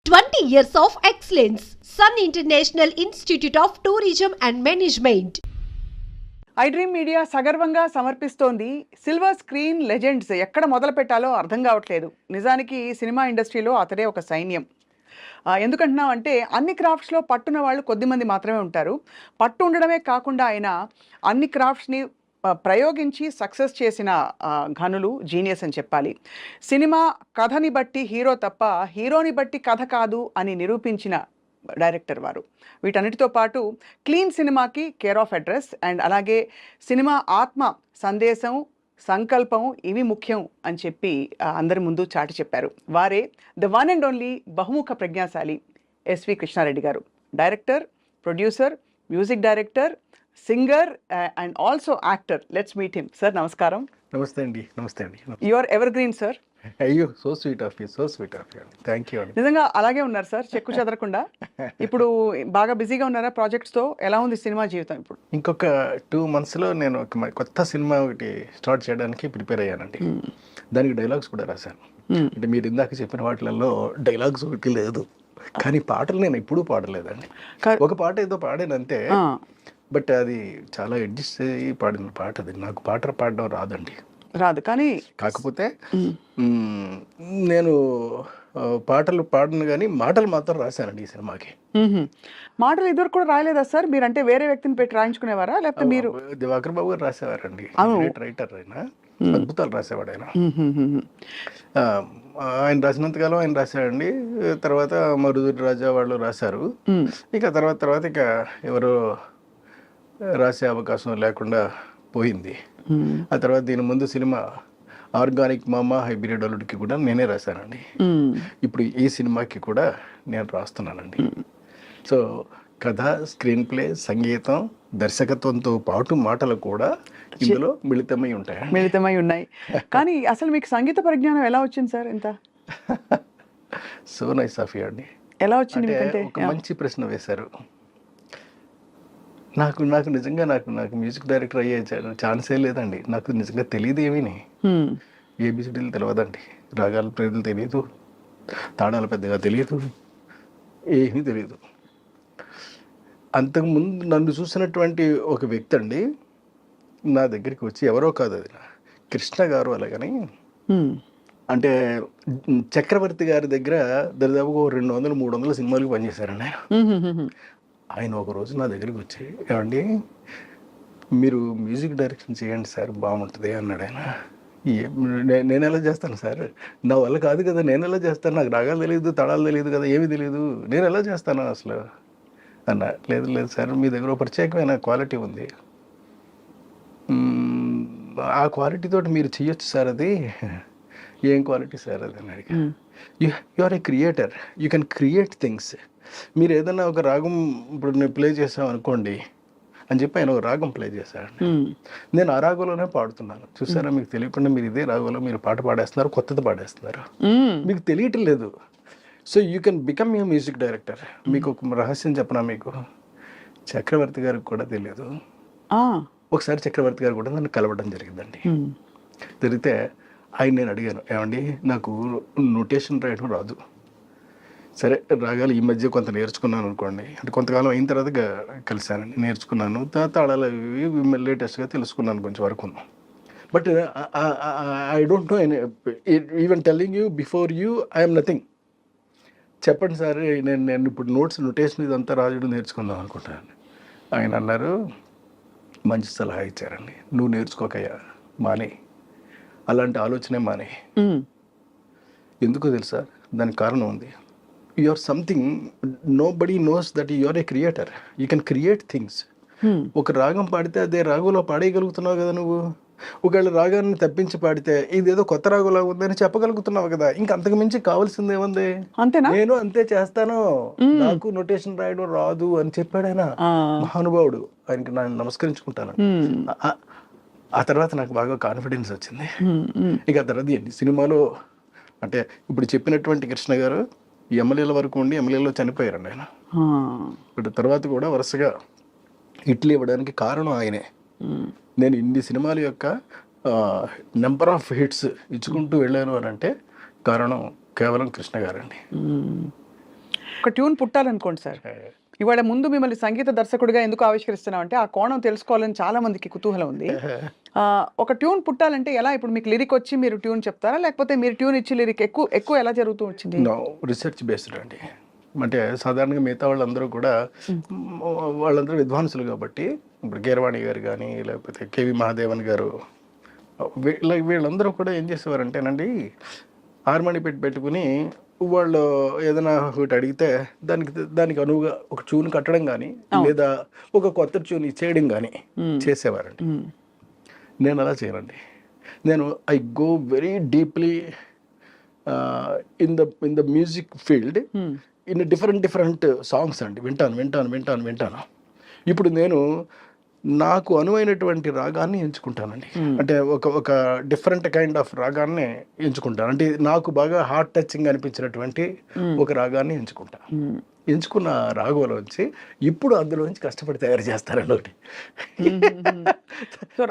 20 years of excellence. Sun International Institute of Tourism and Management. I dream media సగర్వంగా సమర్పిస్తోంది silver screen legends. ఎక్కడ మొదలు పెట్టాలో అర్థం కావట్లేదు. నిజానికి సినిమా ఇండస్ట్రీలో అతడే ఒక సైన్యం. ఎందుకంటున్నాం అంటే అన్ని క్రాఫ్ట్స్లో పట్టున్న వాళ్ళు కొద్దిమంది మాత్రమే ఉంటారు. పట్టు ఉండడమే కాకుండా ఆయన అన్ని క్రాఫ్ట్స్ని ప్రయోగించి సక్సెస్ చేసిన ఘనులు, జీనియస్ అని చెప్పాలి. సినిమా కథని బట్టి హీరో తప్ప హీరోని బట్టి కథ కాదు అని నిరూపించిన డైరెక్టర్ వారు. వీటన్నిటితో పాటు క్లీన్ సినిమాకి కేర్ ఆఫ్ అడ్రస్ అండ్ అలాగే సినిమా ఆత్మ, సందేశం, సంకల్పం ఇవి ముఖ్యం అని చెప్పి అందరి ముందు చాటి చెప్పారు. వారే ద వన్ అండ్ ఓన్లీ బహుముఖ ప్రజ్ఞాశాలి ఎస్వి కృష్ణారెడ్డి గారు. Director, producer, music director, singer and also actor. Let's meet him. Sir నమస్కారం. నమస్తే అండి. నమస్తే అండి. You are evergreen sir. అయ్యో, so sweet of you, so sweet of you. Thank you అండి. నిజంగా అలాగే ఉన్నారు సార్, చెక్కు చెదరకుండా. ఇప్పుడు బాగా బిజీగా ఉన్నారా ప్రాజెక్ట్స్తో? ఎలా ఉంది సినిమా జీవితం ఇప్పుడు? ఇంకొక 2 monthsలో నేను ఒక కొత్త సినిమా ఒకటి స్టార్ట్ చేయడానికి ప్రిపేర్ అయ్యానండి. దానికి డైలాగ్స్ కూడా రాశాను. అంటే మీరు ఇందాక చెప్పిన వాటిలలో డైలాగ్స్ ఒకటి లేదు, కానీ పాటలు నేను ఎప్పుడూ పాడలేదండి. ఒక పాట ఏదో పాడానంతే, బట్ అది చాలా అడ్జస్ట్ అయ్యి పాడిన పాట. అది నాకు పాట పాడడం రాదండి, రాదు. కానీ కాకపోతే నేను పాటలు పాడను, కానీ మాటలు మాత్రం రాశానండి ఈ సినిమాకి. మాటలు ఇదివరకు కూడా రాయలేదా సార్? మీరు అంటే వేరే వ్యక్తిని పెట్టి రాయించుకునేవారా లేకపోతే మీరు? దివాకర్ బాబు గారు రాసేవారండి, రైటర్. ఆయన అద్భుతాలు రాసేవాడు. ఆయన రాసినంతకాలం ఆయన రాశాడండి. తర్వాత మరుదురి రాజా వాళ్ళు రాశారు. ఇక తర్వాత ఇక ఎవరో రాసే అవకాశం లేకుండా పోయింది. ఆ తర్వాత దీని ముందు సినిమా ఆర్గానిక్ మామ హైబ్రిడ్ అల్లుడికి కూడా నేనే రాశానండి. ఇప్పుడు ఈ సినిమాకి కూడా నేను రాస్తున్నానండి. సో కథ, స్క్రీన్ ప్లే, సంగీతం, దర్శకత్వంతో పాటు మాటలు కూడా ఇందులో మిళితమై ఉన్నాయి. కానీ అసలు మీకు సంగీత పరిజ్ఞానం ఎలా వచ్చింది సార్? ఎంత సో నైస్ ఆఫ్ యూ అండి. ఎలా వచ్చింది? ఒక మంచి ప్రశ్న వేశారు. నాకు నిజంగా నాకు మ్యూజిక్ డైరెక్టర్ అయ్యే ఛాన్సే లేదండి. నాకు నిజంగా తెలియదు ఏమీని. ఏబిసిడీలు తెలియదండి, రాగాల పేర్లు తెలియదు, తాళాలు పెద్దగా తెలియదు, ఏమీ తెలియదు. అంతకుముందు నన్ను చూసినటువంటి ఒక వ్యక్తి అండి నా దగ్గరికి వచ్చి, ఎవరో కాదు అది కృష్ణ గారు అలాగని, అంటే చక్రవర్తి గారి దగ్గర దాదాపుగా 200-300 సినిమాలకు పనిచేశారండి ఆయన. ఒకరోజు నా దగ్గరికి వచ్చి, ఏమండి మీరు మ్యూజిక్ డైరెక్షన్ చేయండి సార్, బాగుంటుంది అన్నాడు ఆయన. నేను ఎలా చేస్తాను సార్? నా వల్ల కాదు కదా, నేను ఎలా చేస్తాను? నాకు రాగాలు తెలియదు, తడాలు తెలియదు కదా, ఏమీ తెలియదు, నేను ఎలా చేస్తాను అసలు అన్న. లేదు సార్, మీ దగ్గర ప్రత్యేకమైన క్వాలిటీ ఉంది, ఆ క్వాలిటీతో మీరు చేయొచ్చు సార్. అది ఏం క్వాలిటీ సార్ అది అని అడిగా. You are a creator, you can create things. మీరు ఏదైనా ఒక రాగం ఇప్పుడు నేను ప్లే చేసాం అనుకోండి అని చెప్పి ఆయన ఒక రాగం ప్లే చేశాడు. నేను ఆ రాగంలోనే పాడుతున్నాను. చూసారా, మీకు తెలియకుండా మీరు ఇదే రాగంలో మీరు పాట పాడేస్తున్నారు, కొత్తది పాడేస్తున్నారు, మీకు తెలియటం లేదు. So you can become a music director. మీకు ఒక రహస్యం చెప్పనా, మీకు చక్రవర్తి గారికి కూడా తెలియదు. ఒకసారి చక్రవర్తి గారు కూడా నన్ను కలవడం జరిగిందండి. జరిగితే ఆయన నేను అడిగాను, ఏమండి నాకు నోటేషన్ రాయడం రాదు. సరే, రాగాలు ఈ మధ్య కొంత నేర్చుకున్నాను అనుకోండి, అంటే కొంతకాలం అయిన తర్వాత కలిశానండి, నేర్చుకున్నాను. తాళాలు అవి లేటెస్ట్గా తెలుసుకున్నాను కొంచెం వరకు. But I don't know even telling you before you I'm nothing. చెప్పండి సార్, నేను ఇప్పుడు నోటేషన్ ఇదంతా రాజుడు నేర్చుకుందాం అనుకుంటాను. ఆయన అన్నారు, మంచి సలహా ఇచ్చారండి, నువ్వు నేర్చుకోకయ్యా, మానే, అలాంటి ఆలోచనే మానే. ఎందుకో తెలుసా, దానికి కారణం ఉంది. You are something, nobody knows that you are a creator. You can create things. ఒక రాగం పాడితే అదే రాగంలో పాడేయగలుగుతున్నావు కదా నువ్వు. ఒకవేళ రాగాన్ని తప్పించి పాడితే ఇదేదో కొత్త రాగులా ఉందని చెప్పగలుగుతున్నావు కదా. ఇంకా అంతకు మించి కావాల్సింది ఏముంది? అంతేనా? నేను అంతే చేస్తాను, నాకు నోటేషన్ రాయడం రాదు అని చెప్పాడు ఆయన, మహానుభావుడు. ఆయనకి నేను నమస్కరించుకుంటాను. ఆ తర్వాత నాకు బాగా కాన్ఫిడెన్స్ వచ్చింది. ఇక ఆ తర్వాత ఎన్ని సినిమాలో, అంటే ఇప్పుడు చెప్పినటువంటి కృష్ణ గారు ఎమ్మెల్యేల వరకు ఉండి ఎమ్మెల్యేలో చనిపోయారండి ఆయన. ఇప్పుడు తర్వాత కూడా వరుసగా హిట్లు ఇవ్వడానికి కారణం ఆయనే. నేను ఇన్ని సినిమాల యొక్క నెంబర్ ఆఫ్ హిట్స్ ఇచ్చుకుంటూ వెళ్ళాను అని అంటే కారణం కేవలం కృష్ణ గారండి. ఒక ట్యూన్ పుట్టాలనుకోండి సార్, ఇవాళ ముందు మిమ్మల్ని సంగీత దర్శకుడిగా ఎందుకు ఆవిష్కరిస్తున్నాం అంటే ఆ కోణం తెలుసుకోవాలని చాలా మందికి కుతూహలం ఉంది. ఒక ట్యూన్ పుట్టాలంటే ఎలా? ఇప్పుడు మీకు లిరిక్ వచ్చి మీరు ట్యూన్ చెప్తారా, లేకపోతే మీరు ట్యూన్ ఇచ్చి లిరిక్ ఎక్కువ ఎలా జరుగుతూ వచ్చింది? రిసెర్చ్ బేస్డ్ అండి. అంటే సాధారణంగా మిగతా వాళ్ళందరూ కూడా వాళ్ళందరూ విద్వాంసులు కాబట్టి, ఇప్పుడు కీరవాణి గారు కానీ లేకపోతే కేవి మహాదేవన్ గారు వీళ్ళందరూ కూడా ఏం చేసేవారంటేనండి, హార్మోని పెట్టుకుని వాళ్ళు ఏదైనా ఒకటి అడిగితే దానికి అనువుగా ఒక ట్యూన్ కట్టడం కానీ లేదా ఒక కొత్త ట్యూన్ ఇచ్చేయడం కానీ చేసేవారండి. నేను అలా చేయనండి. నేను I go very deeply in the music field in different songs అండి. వింటాను. ఇప్పుడు నేను నాకు అనువైనటువంటి రాగాన్ని ఎంచుకుంటానండి. అంటే ఒక డిఫరెంట్ కైండ్ ఆఫ్ రాగాన్ని ఎంచుకుంటాను. అంటే నాకు బాగా హార్ట్ టచింగ్ అనిపించినటువంటి ఒక రాగాన్ని ఎంచుకుంటాను. ఎంచుకున్న రాగంలోంచి ఇప్పుడు అందులోంచి కష్టపడి తయారు చేస్తానండి ఒకటి.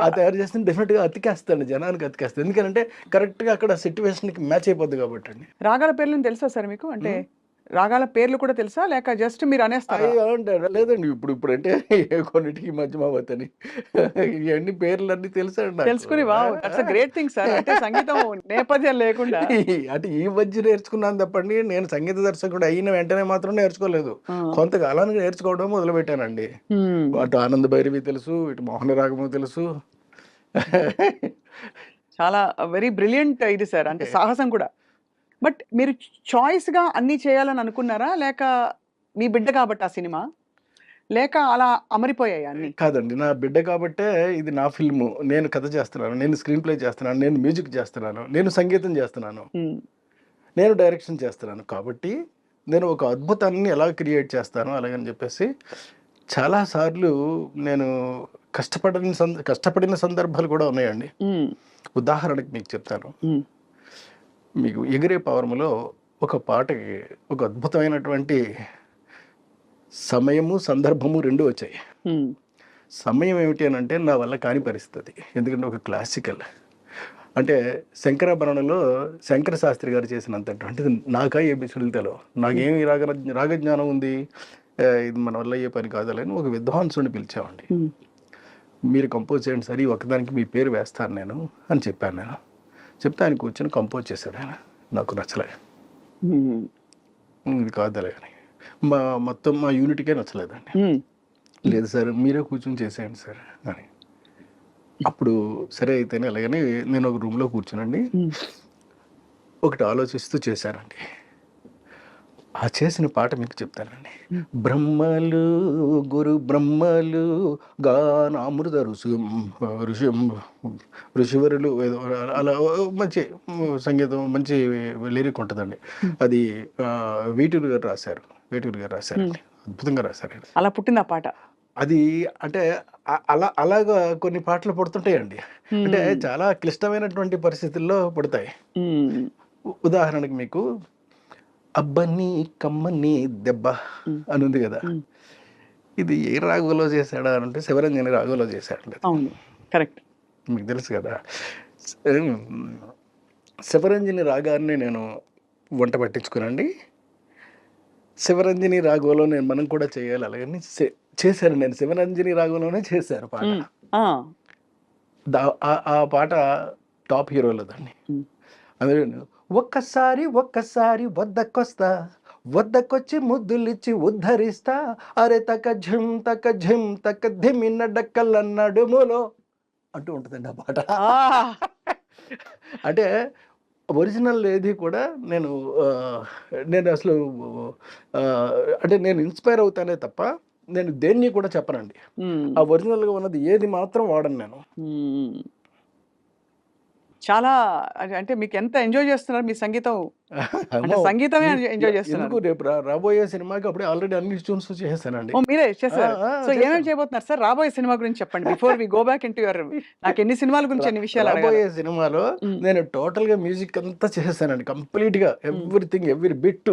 ఆ తయారు చేస్తే డెఫినెట్గా అతికేస్తాను, జనానికి అతికేస్తాను. ఎందుకంటే కరెక్ట్గా అక్కడ సిచ్యువేషన్కి మ్యాచ్ అయిపోద్ది కాబట్టి అండి. రాగాల పేర్లను తెలుసా సార్ మీకు? అంటే రాగాల పేర్లు కూడా తెలుసా, లేక జస్ట్ మీరు అనేస్తారా? లేదండి, ఇప్పుడు అంటే కొన్నిటికి మధ్య మావతని ఇవన్నీ పేర్లన్నీ తెలుసండి. తెలుసుకుని గ్రేట్ థింగ్ సార్. అంటే సంగీతం నేపథ్యం లేకుండా అంటే ఈ మధ్య నేర్చుకున్నాను తప్పండి. నేను సంగీత దర్శకుడు అయిన వెంటనే మాత్రం నేర్చుకోలేదు. కొంతకాలానికి నేర్చుకోవడం మొదలు పెట్టానండి. అటు ఆనంద భైరవి తెలుసు, ఇటు మోహన రాగము తెలుసు. చాలా వెరీ బ్రిలియంట్ ఇది సార్, అంటే సాహసం కూడా. బట్ మీరు చాయిస్గా అన్నీ చేయాలని అనుకున్నారా, లేక మీ బిడ్డ కాబట్టి ఆ సినిమా, లేక అలా అమరిపోయాయి అన్నీ? కాదండి, నా బిడ్డ కాబట్టే ఇది నా ఫిల్ము. నేను కథ చేస్తున్నాను, నేను స్క్రీన్ ప్లే చేస్తున్నాను, నేను మ్యూజిక్ చేస్తున్నాను, నేను సంగీతం చేస్తున్నాను, నేను డైరెక్షన్ చేస్తున్నాను. కాబట్టి నేను ఒక అద్భుతాన్ని ఎలా క్రియేట్ చేస్తాను అలాగని చెప్పేసి చాలాసార్లు నేను కష్టపడిన సందర్భాలు కూడా ఉన్నాయండి. ఉదాహరణకి మీకు చెప్తాను. మీకు ఎగిరే పవర్ములో ఒక పాటకి ఒక అద్భుతమైనటువంటి సమయము సందర్భము రెండు వచ్చాయి. సమయం ఏమిటి అని అంటే నా వల్ల కాని పరిస్థితి. ఎందుకంటే ఒక క్లాసికల్ అంటే శంకరాభరణంలో శంకర శాస్త్రి గారు చేసినంతటువంటిది నాకా ఏబిసుడితలో నాకేమి రాగజ్ఞానం ఉంది, ఇది మన వల్ల అయ్యే పని కాదని ఒక విద్వాంసుని పిలిచామండి. మీరు కంపోజ్ చేయండి సరే, ఒకదానికి మీ పేరు వేస్తాను నేను అని చెప్పాను. నేను చెప్తే ఆయన కూర్చొని కంపోజ్ చేశాడు. ఆయన నాకు నచ్చలే, ఇది కాదలే అని మొత్తం మా యూనిట్కే నచ్చలేదండి. లేదు సార్ మీరే కూర్చొని చేసేయండి సార్ అని. అప్పుడు సరే అయితేనే అలాగని నేను ఒక రూమ్లో కూర్చునండి ఒకటి ఆలోచిస్తూ చేశానండి. ఆ చేసిన పాట మీకు చెప్తానండి. బ్రహ్మలు గురు బ్రహ్మలు గానామృత ఋషివరులు అలా మంచి సంగీతం, మంచి లిరిక్ ఉంటుందండి. అది వేటూరు గారు రాశారండి. అద్భుతంగా రాశారు. అలా పుట్టింది ఆ పాట. అది అంటే అలాగా కొన్ని పాటలు పుడుతుంటాయండి. అంటే చాలా క్లిష్టమైనటువంటి పరిస్థితుల్లో పుడతాయి. ఉదాహరణకి మీకు అబ్బని కమ్మని దెబ్బ అని ఉంది కదా, ఇది ఏ రాగంలో చేశాడా అంటే శివరంజని రాగంలో చేశాడు. అవును, కరెక్ట్, మీకు తెలుసు కదా. శివరంజని రాగాన్ని నేను వంట పట్టించుకునండి. శివరంజని రాగంలో మనం కూడా చేయాలి అలాగని చేశాను. నేను శివరంజని రాగంలోనే చేశాను పాట. ఆ పాట టాప్ హీరోలదండి. అందులో ఒక్కసారి వద్దకొచ్చి ముద్దులిచ్చి ఉద్ధరిస్తా, అరే తక ఝిమ్ తక ధిమిన్న డక్కల నడుములో అంటూ ఉంటుందండి ఆ పాట. అంటే ఒరిజినల్ ఏది కూడా నేను అసలు అంటే నేను ఇన్స్పైర్ అవుతానే తప్ప నేను దేన్ని కూడా చెప్పనండి. ఆ ఒరిజినల్గా ఉన్నది ఏది మాత్రం వాడను నేను. చాలా అంటే మీకు ఎంత ఎంజాయ్ చేస్తున్నారు మీ సంగీతం? సంగీతమే ఎంజాయ్ చేస్తున్నారు. రేపు రాబోయే సినిమాకి అప్పుడే ఆల్రెడీ అన్ని ట్యూన్స్ చేసేసానండి. మీరే చేశారు. సో ఏమేమి చేయబోతున్నారు సార్? రాబోయే సినిమా గురించి చెప్పండి. Before we go back into your, నాకు ఎన్ని సినిమాల గురించి ఎన్ని విషయాలు రాబోయే సినిమాలో నేను టోటల్ గా మ్యూజిక్ అంతా చేసేసానండి. కంప్లీట్ గా everything, every bit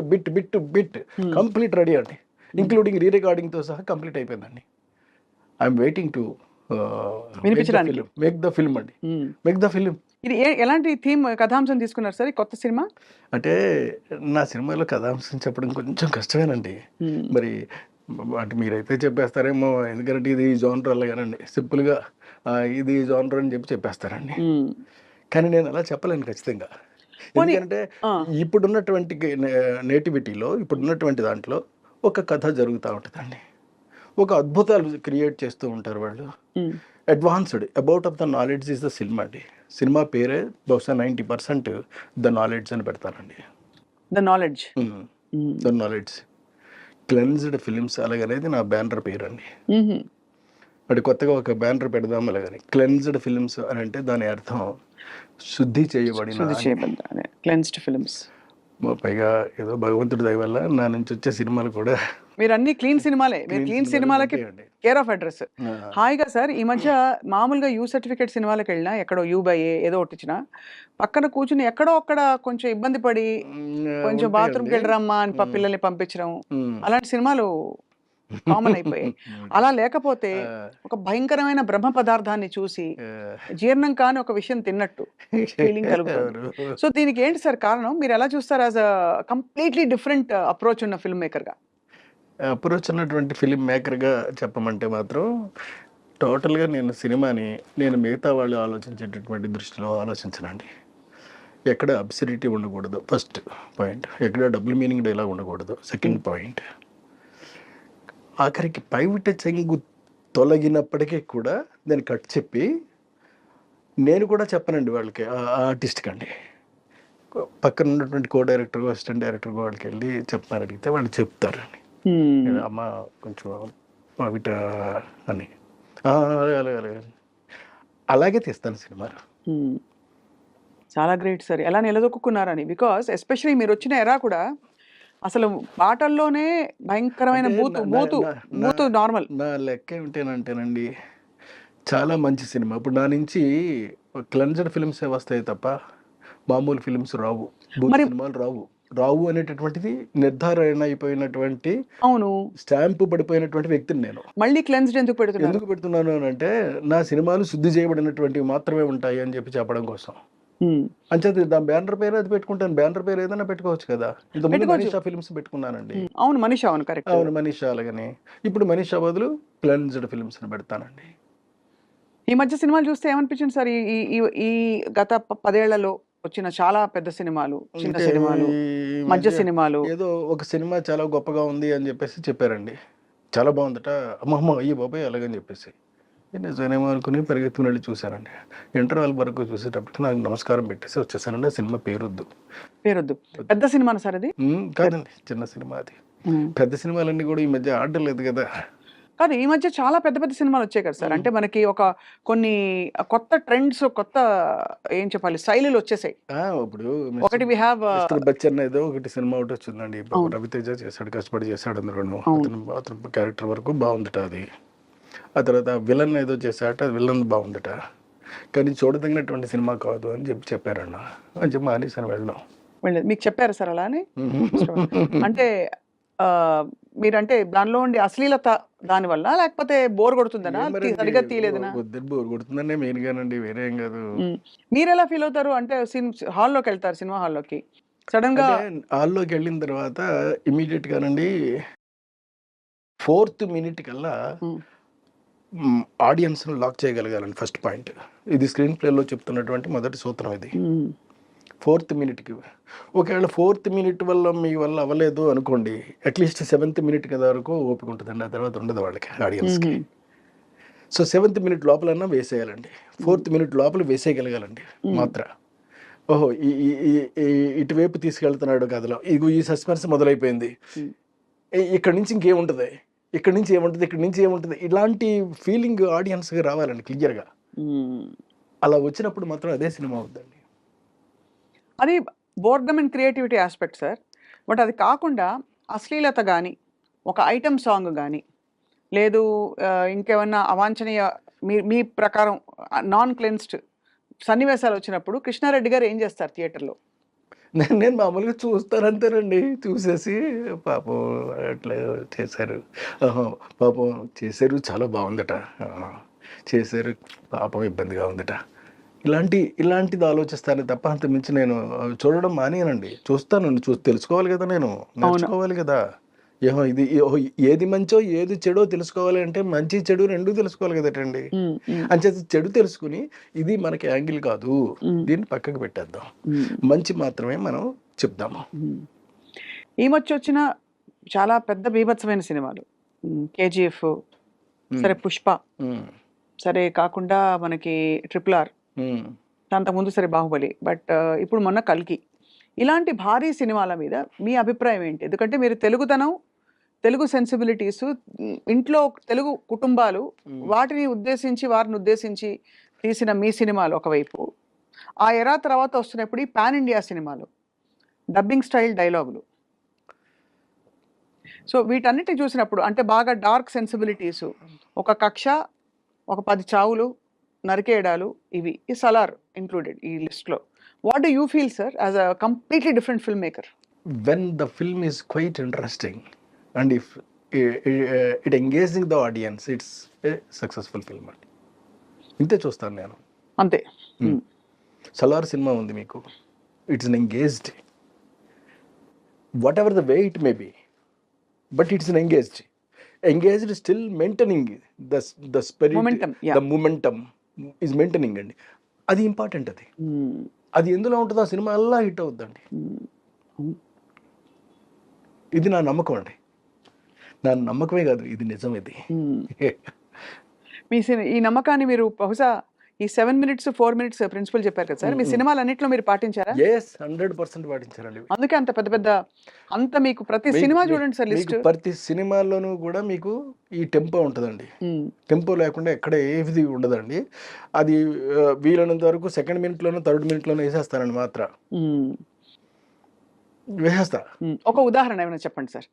complete ready అండి. ఇంక్లూడింగ్ రీ రికార్డింగ్ తో సహా కంప్లీట్ అయిపోయిందండి. ఐఎమ్ వెయిటింగ్ టు వినిపించడానికి. మేక్ ద ఫిల్మ్ అండి, మేక్ ద ఫిల్మ్. ఇది ఎలాంటి థీమ్ కథాంశం తీసుకున్నారు సార్ ఈ కొత్త సినిమా? అంటే నా సినిమాలో కథాంశం చెప్పడం కొంచెం కష్టమేనండి. మరి అంటే మీరైతే చెప్పేస్తారేమో, ఎందుకంటే ఇది జోనర్ అలాగేనండి, సింపుల్గా ఇది జోనర్ అని చెప్పేస్తారండి. కానీ నేను అలా చెప్పలేను ఖచ్చితంగా. ఎందుకంటే ఇప్పుడున్నటువంటి నేటివిటీలో, ఇప్పుడున్నటువంటి దాంట్లో ఒక కథ జరుగుతూ ఉంటుందండి, ఒక అద్భుతాలు క్రియేట్ చేస్తూ ఉంటారు వాళ్ళు. Advanced about of the knowledge is the cinema అండి. సినిమా పేరే బహుశా 90% ద నాలెడ్జ్ అని పెడతానండి. The knowledge, the knowledge cleansed films అలాగనేది నా బ్యానర్ పేరు అండి. అంటే కొత్తగా ఒక బ్యానర్ పెడదాం అలాగని, క్లెన్స్డ్ ఫిలిమ్స్ అని అంటే దాని అర్థం శుద్ధి చేయబడిన క్లెన్స్డ్ ఫిలిమ్స్. పైగా ఏదో భగవంతుడి దయ వల్ల నా నుంచి వచ్చే సినిమాలు కూడా మీరు అన్ని క్లీన్ సినిమాలే, మీరు క్లీన్ సినిమాలకి కేర్ ఆఫ్ అడ్రస్. హాయిగా సార్ ఈ మధ్య మామూలుగా యూ సర్టిఫికేట్ సినిమాలకు వెళ్ళినా, ఎక్కడో యూ బై ఏదో ఒకటి ఇచ్చినా పక్కన కూర్చుని ఎక్కడో అక్కడ కొంచెం ఇబ్బంది పడి కొంచెం బాత్రూమ్కి వెళ్ళరమ్మా అని పిల్లల్ని పంపించడం, అలాంటి సినిమాలు కామన్ అయిపోయాయి. అలా లేకపోతే ఒక భయంకరమైన బ్రహ్మ పదార్థాన్ని చూసి జీర్ణం కాని ఒక విషయం తిన్నట్టు ఫీలింగ్ కలుగుతుంది. సో దీనికి ఏంటి సార్ కారణం? మీరు ఎలా చూస్తారు as a completely different approach ఉన్న ఫిల్మ్ మేకర్గా? అప్రోచ్ ఉన్నటువంటి ఫిలిం మేకర్గా చెప్పమంటే మాత్రం టోటల్గా నేను సినిమాని నేను మిగతా వాళ్ళు ఆలోచించేటటువంటి దృష్టిలో ఆలోచించనండి. ఎక్కడ అబ్సిడిటీ ఉండకూడదు, ఫస్ట్ పాయింట్. ఎక్కడ డబుల్ మీనింగ్ డైలాగ్ ఉండకూడదు, సెకండ్ పాయింట్. ఆఖరికి పైవిట చెంగు తొలగినప్పటికీ కూడా దాన్ని కట్ చెప్పి నేను కూడా చెప్పనండి వాళ్ళకి, ఆర్టిస్ట్కి అండి. పక్కన ఉన్నటువంటి కో డైరెక్టర్, అసిస్టెంట్ డైరెక్టర్ వాళ్ళకి వెళ్ళి చెప్తాను, అడిగితే వాళ్ళు చెప్తారండి, అమ్మ కొంచెం పవిట అని. అలాగే అలాగే తీస్తాను సినిమా. చాలా గ్రేట్ సార్, ఎలా నిలదొక్కున్నారని. బికాస్ ఎస్పెషలీ మీరు వచ్చిన ఎరా కూడా అసలు పాటల్లోనే భయంకరమైన బూతు నార్మల్. నా లెక్క ఏమిటేనంటేనండి, చాలా మంచి సినిమా. ఇప్పుడు నా నుంచి క్లెన్స్డ్ ఫిల్మ్సే వస్తాయి తప్ప మామూలు ఫిల్మ్స్ రావు, సినిమాలు రావు అనేటటువంటిది నిర్ధారణ అయిపోయినటువంటి, అవును, స్టాంపు పడిపోయినటువంటి వ్యక్తిని నేను. మళ్ళీ క్లెన్స్డ్ ఎందుకు పెడుతున్నాను అని అంటే, నా సినిమాలు శుద్ధి చేయబడినటువంటివి మాత్రమే ఉంటాయి అని చెప్పడం కోసం. అంచేది దాని బ్యానర్ పేరు అది పెట్టుకుంటాను. బ్యానర్ పేరు ఏదైనా పెట్టుకోవచ్చు కదా. ఇంతకుముందు మనీషా ఫిల్మ్స్ పెట్టుకున్నానండి. అవును, మనీషా, అవును, కరెక్ట్, అవును, మనీషా. అలాగని ఇప్పుడు మనీషా బదులు క్లెన్స్డ్ ఫిల్మ్స్ అని పెడతానండి. ఈ మధ్య సినిమాలు చూస్తే ఏమనిపించింది సార్? ఈ గత 10 ఏళ్లలో వచ్చిన చాలా పెద్ద సినిమాలు, చిన్న సినిమాలు, మధ్య సినిమాలు. ఏదో ఒక సినిమా చాలా గొప్పగా ఉంది అని చెప్పారండి, చాలా బాగుందట, అమ్మమ్మ అయ్యి బాబాయ్ అలాగని చెప్పేసి నిజమేమో అనుకుని పరిగెత్తుకుని వెళ్ళి చూశానండి. ఇంటర్వెల్ వరకు చూసేటప్పటికి నాకు నమస్కారం పెట్టేసి వచ్చేసానండి. సినిమా పేరొద్దు. పెద్ద సినిమా సార్ అది? కాదండి, చిన్న సినిమా అది. పెద్ద సినిమాలన్నీ కూడా ఈ మధ్య ఆడలేదు కదా. కాదు, ఈ మధ్య చాలా పెద్ద పెద్ద సినిమాలు వచ్చాయి కదా సార్. అంటే మనకి కొన్ని కొత్త ట్రెండ్స్, కొత్త ఏం చెప్పాలి, శైలులు వచ్చేసాయి. ఇప్పుడు ఒకటి వి హావ్ బచ్చన్ ఏదో ఒకటి సినిమా ఒకటి వచ్చిందండి, రవితేజ చేశాడు, కష్టపడి చేశాడు అందులోను. అతను క్యారెక్టర్ వరకు బాగుందట అది. ఆ తర్వాత విలన్ ఏదో చేశాట, అది విలన్ బాగుందట, కానీ చూడదగినటువంటి సినిమా కాదు అని చెప్పారన్న అని చెప్పి మానేసాను వెళ్ళడం. మీకు చెప్పారు సార్ అలా అని? అంటే మీరంటే దానిలో ఉండే అశ్లీలత దాని వల్ల, లేకపోతే బోర్ కొడుతుందనా, సరిగ్గా తీయలేదనా? బోర్ కొడుతుందండి మెయిన్ గానండి, వేరే ఏం కాదు. మీరు ఎలా ఫీల్ అవుతారు అంటే హాల్లోకి వెళ్తారు, సినిమా హాల్లోకి, సడన్ గా హాల్లోకి వెళ్ళిన తర్వాత ఇమీడియట్ గానండి 4th minute కల్లా ఆడియన్స్ని లాక్ చేయగలగాలండి, ఫస్ట్ పాయింట్. ఇది స్క్రీన్ ప్లేలో చెప్తున్నటువంటి మొదటి సూత్రం ఇది. 4th minute ఒకవేళ 4th minute వల్ల మీ వల్ల అవ్వలేదు అనుకోండి, అట్లీస్ట్ 7th minute కదా వరకు ఓపిక ఉంటుందండి, ఆ తర్వాత ఉండదు వాళ్ళకి, ఆడియన్స్కి. So 7th minute లోపలన్నా వేసేయాలండి, 4th minute లోపల వేసేయగలగాలండి మాత్ర. ఓహో ఇటువైపు తీసుకెళ్తున్నాడు కథలో, ఇగో ఈ సస్పెన్స్ మొదలైపోయింది, ఇక్కడి నుంచి ఇంకేముంటుంది, ఇక్కడి నుంచి ఏముంటుంది, ఇలాంటి ఫీలింగ్ ఆడియన్స్గా రావాలండి క్లియర్గా. అలా వచ్చినప్పుడు మాత్రం అదే సినిమా అవుతుందండి. అది boredom and creativity aspect sir. But అది కాకుండా అశ్లీలత కానీ, ఒక ఐటమ్ సాంగ్ కానీ, లేదు ఇంకేమన్నా అవాంఛనీయ మీ ప్రకారం నాన్ క్లెన్స్డ్ సన్నివేశాలు వచ్చినప్పుడు కృష్ణారెడ్డి గారు ఏం చేస్తారు థియేటర్లో? నేను మామూలుగా చూస్తానంతేనండి, చూసేసి పాపం అట్లా చేశారు, పాపం చేశారు, చాలా బాగుందట, చేశారు, పాపం ఇబ్బందిగా ఉందట. ఇలాంటిది ఆలోచిస్తాను తప్ప అంత మించి నేను చూడడం మానేయనండి. చూస్తాను, తెలుసుకోవాలి కదా, నేను నేర్చుకోవాలి కదా. ఏది మంచో ఏది చెడో తెలుసుకోవాలి అంటే మంచి చెడు రెండూ తెలుసుకోవాలి కదటండి. అంచేత చెడు తెలుసుకుని ఇది మనకి యాంగిల్ కాదు, దీన్ని పక్కకు పెట్టేద్దాం, మంచి మాత్రమే మనం చెప్దాము. ఈ మధ్య వచ్చిన చాలా పెద్ద బీభత్సమైన సినిమాలు, కేజీఎఫ్, సరే పుష్ప, సరే కాకుండా మనకి RRR, అంతకుముందు సరే బాహుబలి, బట్ ఇప్పుడు మొన్న కల్కి, ఇలాంటి భారీ సినిమాల మీద మీ అభిప్రాయం ఏంటి? ఎందుకంటే మీరు తెలుగుతనం, తెలుగు సెన్సిబిలిటీస్, ఇంట్లో తెలుగు కుటుంబాలు, వారిని ఉద్దేశించి తీసిన మీ సినిమాలు ఒకవైపు, ఆ ఎరా తర్వాత వస్తున్నప్పుడు ఈ పాన్ ఇండియా సినిమాలు, డబ్బింగ్ స్టైల్ డైలాగులు, సో వీటన్నిటిని చూసినప్పుడు అంటే బాగా డార్క్ సెన్సిబిలిటీస్, ఒక కక్ష, ఒక 10 చావులు, నరికేయడాలు, ఇవి ఈ సలార్ ఇంక్లూడెడ్ ఈ లిస్ట్లో. What do you feel sir as a completely different film maker? When the film is quite interesting and if it engaging the audience, it's a successful film అండి. ఇంతే చూస్తాను నేను, అంతే. సలార్ సినిమా ఉంది మీకు, it's an engaged, what ever the way it may be, but it's an engaged still maintaining the spirit, the momentum is maintaining అండి. అది important. అది ఎందులో ఉంటుందో ఆ సినిమా అలా హిట్ అవుద్దండి. ఇది నా నమ్మకం అండి, నా నమ్మకమే కాదు, ఇది నిజం. ఇది మీ ఈ నమ్మకాన్ని మీరు బహుశా ఈ 7 minutes 4 minutes ప్రిన్సిపల్ చెప్పారు కదా సార్, మీ సినిమాలన్నింటిలో మీరు పాటించారా? 100% పాటించారండి. అందుకే అంత పెద్ద అంత మీకు ప్రతి సినిమా చూడండి సార్, లిస్ట్ ప్రతి సినిమాల్లోనూ కూడా మీకు ఈ టెంపో ఉంటుందండి. టెంపో లేకుండా ఎక్కడ ఏది ఉండదండి. అది వీలైనంత వరకు 2nd minute-లోనూ 3rd minute-లోనూ వేసేస్తానండి, మాత్రం వేసేస్తా. ఒక ఉదాహరణ ఏమైనా చెప్పండి సార్.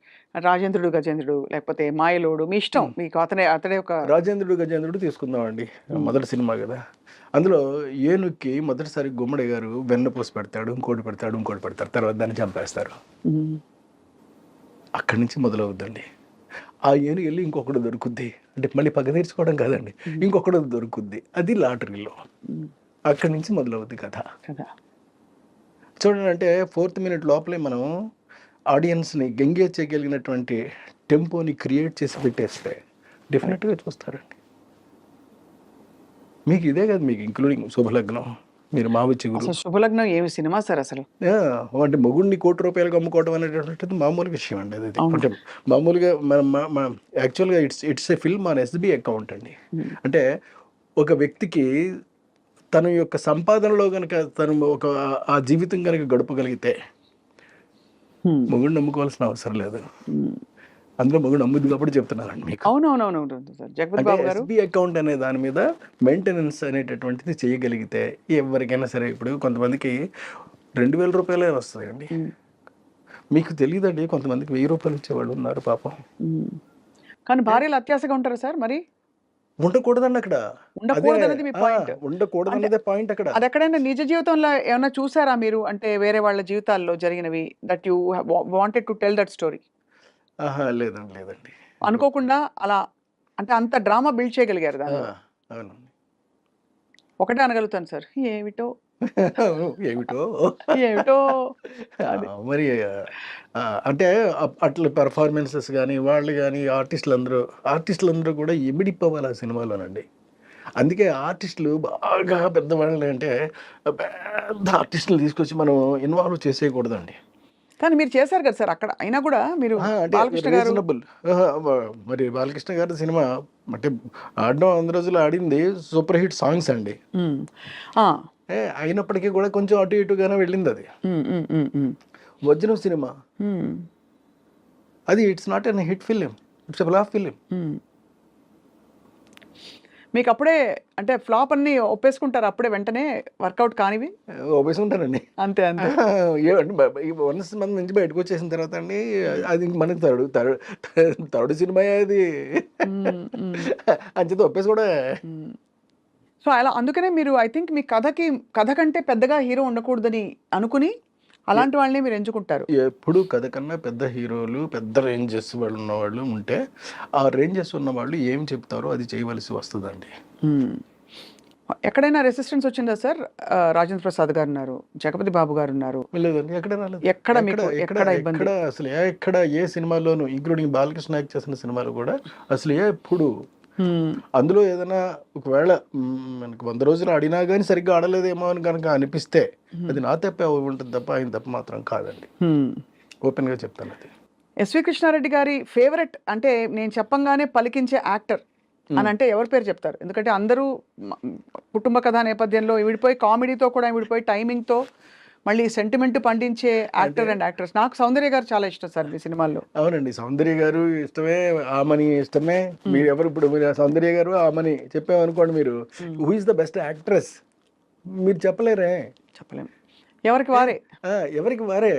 రాజేంద్రుడు గజేంద్రుడు, లేకపోతే మాయలోడు, మీ ఇష్టం, మీకు అతడే ఒక. రాజేంద్రుడు గజేంద్రుడు తీసుకుందామండి, మొదటి సినిమా కదా. అందులో ఏనుక్కి మొదటిసారి గుమ్మడి గారు వెన్న పోసి పెడతాడు, ఇంకోటి పెడతారు, తర్వాత దాన్ని చంపేస్తారు. అక్కడి నుంచి మొదలవుద్దండి. ఆ ఏనుగు వెళ్ళి ఇంకొకటి దొరుకుద్ది, అంటే మళ్ళీ పగ తీర్చుకోవడం కాదండి, ఇంకొకటి దొరుకుద్ది, అది లాటరీలో. అక్కడి నుంచి మొదలవుద్ది కథ. చూడండి, అంటే 4th minute లోపలే మనం ఆడియన్స్ని ఎంగేజ్ చేయగలిగినటువంటి టెంపోని క్రియేట్ చేసి పెట్టేస్తే డెఫినెట్గా చూస్తారండి. మీకు ఇదే కదా, మీకు ఇంక్లూడింగ్ శుభలగ్నం, మీరు మావి చిగురు. శుభలగ్నం ఏమి సినిమా సార్ అసలు. అంటే మొగుడిని ₹1,00,00,000 అమ్ముకోవడం అనేటటువంటిది మామూలు విషయం అండి. అది అంటే మామూలుగా యాక్చువల్గా it's a film on SB account అండి. అంటే ఒక వ్యక్తికి తన యొక్క సంపాదనలో కనుక తను ఆ జీవితం కనుక గడపగలిగితే మొగుడు నమ్ముకోవాల్సిన అవసరం లేదు. అందులో మొగుడు నమ్ముద్ది కాబట్టి చెప్తున్నానండి మీకు. అవునవునవును జగపతి బాబు గారు. SB అకౌంట్ అనే దాని మీద మెయింటెనెన్స్ అనేటటువంటిది చేయగలిగితే ఎవరికైనా సరే, ఇప్పుడు కొంతమందికి ₹2,000 వస్తాయండి. మీకు తెలియదండి, కొంతమందికి ₹1,000 ఇచ్చేవాళ్ళు ఉన్నారు పాపం. కానీ భార్యలు అత్యాశగా ఉంటారు సార్. మరి ఉండకూడదండి అక్కడ, ఉండకూడదన్నది మీ పాయింట్. ఉండకూడదన్నదే పాయింట్ అక్కడ. అది ఎక్కడైనా నిజ జీవితంలో ఏమైనా చూసారా మీరు, అంటే వేరే వాళ్ళ జీవితాల్లో జరిగినవి, that you wanted to tell that story? లేదండి. అనుకోకుండా అలా, అంటే అంత డ్రామా బిల్డ్ చేయగలిగారు దాన్ని. అవునండి. ఒకటే అనగలుగుతాను సార్, ఏమిటో మరి అంటే అట్లా పెర్ఫార్మెన్సెస్ కానీ వాళ్ళు కానీ ఆర్టిస్టులందరూ కూడా ఇమిడిపోవాలి ఆ సినిమాలోనండి. అందుకే ఆర్టిస్టులు బాగా పెద్దవాళ్ళు, అంటే పెద్ద ఆర్టిస్టులు తీసుకొచ్చి మనం ఇన్వాల్వ్ చేసేయకూడదండి. కానీ మీరు చేశారు కదా సార్ అక్కడ, అయినా కూడా మీరు బాలకృష్ణ గారు, మరి బాలకృష్ణ గారి సినిమా అంటే ఆడడం 100 రోజులు ఆడింది, సూపర్ హిట్ సాంగ్స్ అండి. అయినప్పటికీ కూడా కొంచెం అటు ఇటుగానే వెళ్ళింది అది. వజ్రం సినిమా అది it's not an hit film, it's a flop film. మీకు అప్పుడే అంటే ఫ్లాప్ అన్ని ఒప్పేసుకుంటారు అప్పుడే, వెంటనే వర్కౌట్ కానివి ఒప్పేసుకుంటారండి. అంతే. వన్స్ మంది నుంచి బయటకు వచ్చేసిన తర్వాత అండి, అది ఇంక మనకి థర్డ్ సినిమా అది అంచేత ఒప్పేసి కూడా. సో అలా అందుకనే మీరు ఐ థింక్ మీ కథ కంటే పెద్దగా హీరో ఉండకూడదని అనుకుని అలాంటి వాళ్ళని మీరు ఎంచుకుంటారు. ఎప్పుడు కథ కన్నా పెద్ద హీరోలు, పెద్ద రేంజెస్ వాళ్ళు ఉన్నవాళ్ళు ఉంటే, ఆ రేంజెస్ ఉన్న వాళ్ళు ఏం చెప్తారో అది చేయవలసి వస్తుందండి. ఎక్కడైనా రెసిస్టెన్స్ వచ్చిందా సార్? రాజేంద్ర ప్రసాద్ గారు ఉన్నారు, జగపతి బాబు గారు ఉన్నారు. లేదండి, ఎక్కడ రాలేదు. ఎక్కడ మీకు ఎక్కడ ఇబ్బంది? అసలు ఎక్కడ ఏ సినిమాలోనూ, ఇంక్లూడింగ్ బాలకృష్ణ యాక్ట్ చేసిన సినిమాలు కూడా అసలు ఎప్పుడు అందులో ఏదైనా ఒకవేళ మనకి 100 రోజులు ఆడినా కానీ సరిగ్గా ఆడలేదేమో అని కనుక అనిపిస్తే అది నా తప్పే ఉంటుంది తప్ప ఆయన తప్ప మాత్రం కాదండి. ఓపెన్ గా చెప్తాను. అది ఎస్వి కృష్ణారెడ్డి గారి ఫేవరెట్ అంటే నేను చెప్పంగానే పలికించే యాక్టర్ అని అంటే ఎవరి పేరు చెప్తారు? ఎందుకంటే అందరూ కుటుంబ కథా నేపథ్యంలో విడిపోయి, కామెడీతో కూడా విడిపోయి, టైమింగ్తో మళ్ళీ సెంటిమెంట్ పండించే యాక్టర్ అండ్ యాక్ట్రెస్. నాకు సౌందర్య గారు చాలా ఇష్టం సార్ మీ సినిమాల్లో. అవునండి, సౌందర్య గారు ఇష్టమే, ఆమని ఇష్టమే. మీరు ఎవరు ఇప్పుడు మీరు సౌందర్య గారు ఆమని చెప్పామనుకోండి, మీరు who is the best actress మీరు చెప్పలేరే. చెప్పలేము, ఎవరికి వారే. ఎవరికి వారే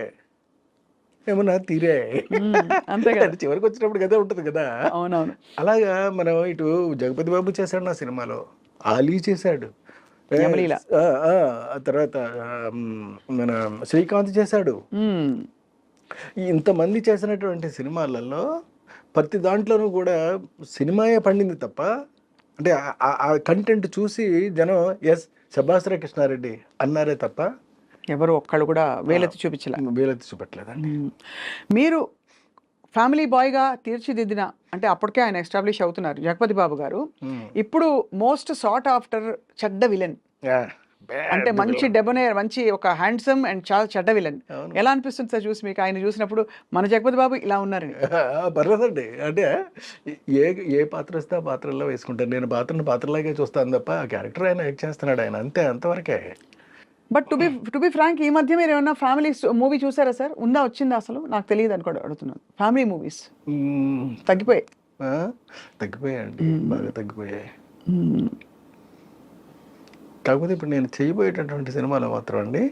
ఏమన్నా తీరే అంతే కదా, చివరికి వచ్చినప్పుడు కదా ఉంటుంది కదా. అవునవును. అలాగా మనం ఇటు జగపతి బాబు చేశాడు నా సినిమాలో, ఆలీ చేశాడు, తర్వాత మన శ్రీకాంత్ చేశాడు. ఇంతమంది చేసినటువంటి సినిమాలలో ప్రతి దాంట్లోనూ కూడా సినిమాయే పండింది తప్ప, అంటే ఆ కంటెంట్ చూసి జనం ఎస్ శభాస్ర కృష్ణారెడ్డి అన్నారే తప్ప ఎవరు ఒక్కళ్ళు కూడా వేలెత్తి చూపట్లేదండి. మీరు ఫ్యామిలీ బాయ్గా తీర్చిదిద్దిన, అంటే అప్పటికే ఆయన ఎస్టాబ్లిష్ అవుతున్నారు జగపతి బాబు గారు, ఇప్పుడు మోస్ట్ సాట్ ఆఫ్టర్ చెడ్డ విలన్, అంటే మంచి డెబోనేర్, మంచి ఒక హ్యాండ్సమ్ అండ్ చాలా చెడ్డ విలన్. ఎలా అనిపిస్తుంది సార్ చూసి మీకు? ఆయన చూసినప్పుడు మన జగపతి బాబు ఇలా ఉన్నారని. పర్లేదండి, అంటే ఏ పాత్ర వస్తే ఆ పాత్రలో వేసుకుంటాను. నేను పాత్రలాగే చూస్తాను తప్ప ఆ క్యారెక్టర్ ఆయన యాక్ట్ చేస్తున్నాడు ఆయన, అంతే, అంతవరకే. బట్ టు బి ఫ్రాంక్, ఈ మధ్య మీరు ఏమన్నా ఫ్యామిలీ మూవీ చూసారా సార్? వచ్చిందా అసలు? నాకు తెలియదు అని కూడా అడుగుతున్నాను. ఫ్యామిలీ మూవీస్ తగ్గిపోయాయండి, బాగా తగ్గిపోయాయి. కాకపోతే ఇప్పుడు నేను చేయబోయేటటువంటి సినిమాలో మాత్రం అండి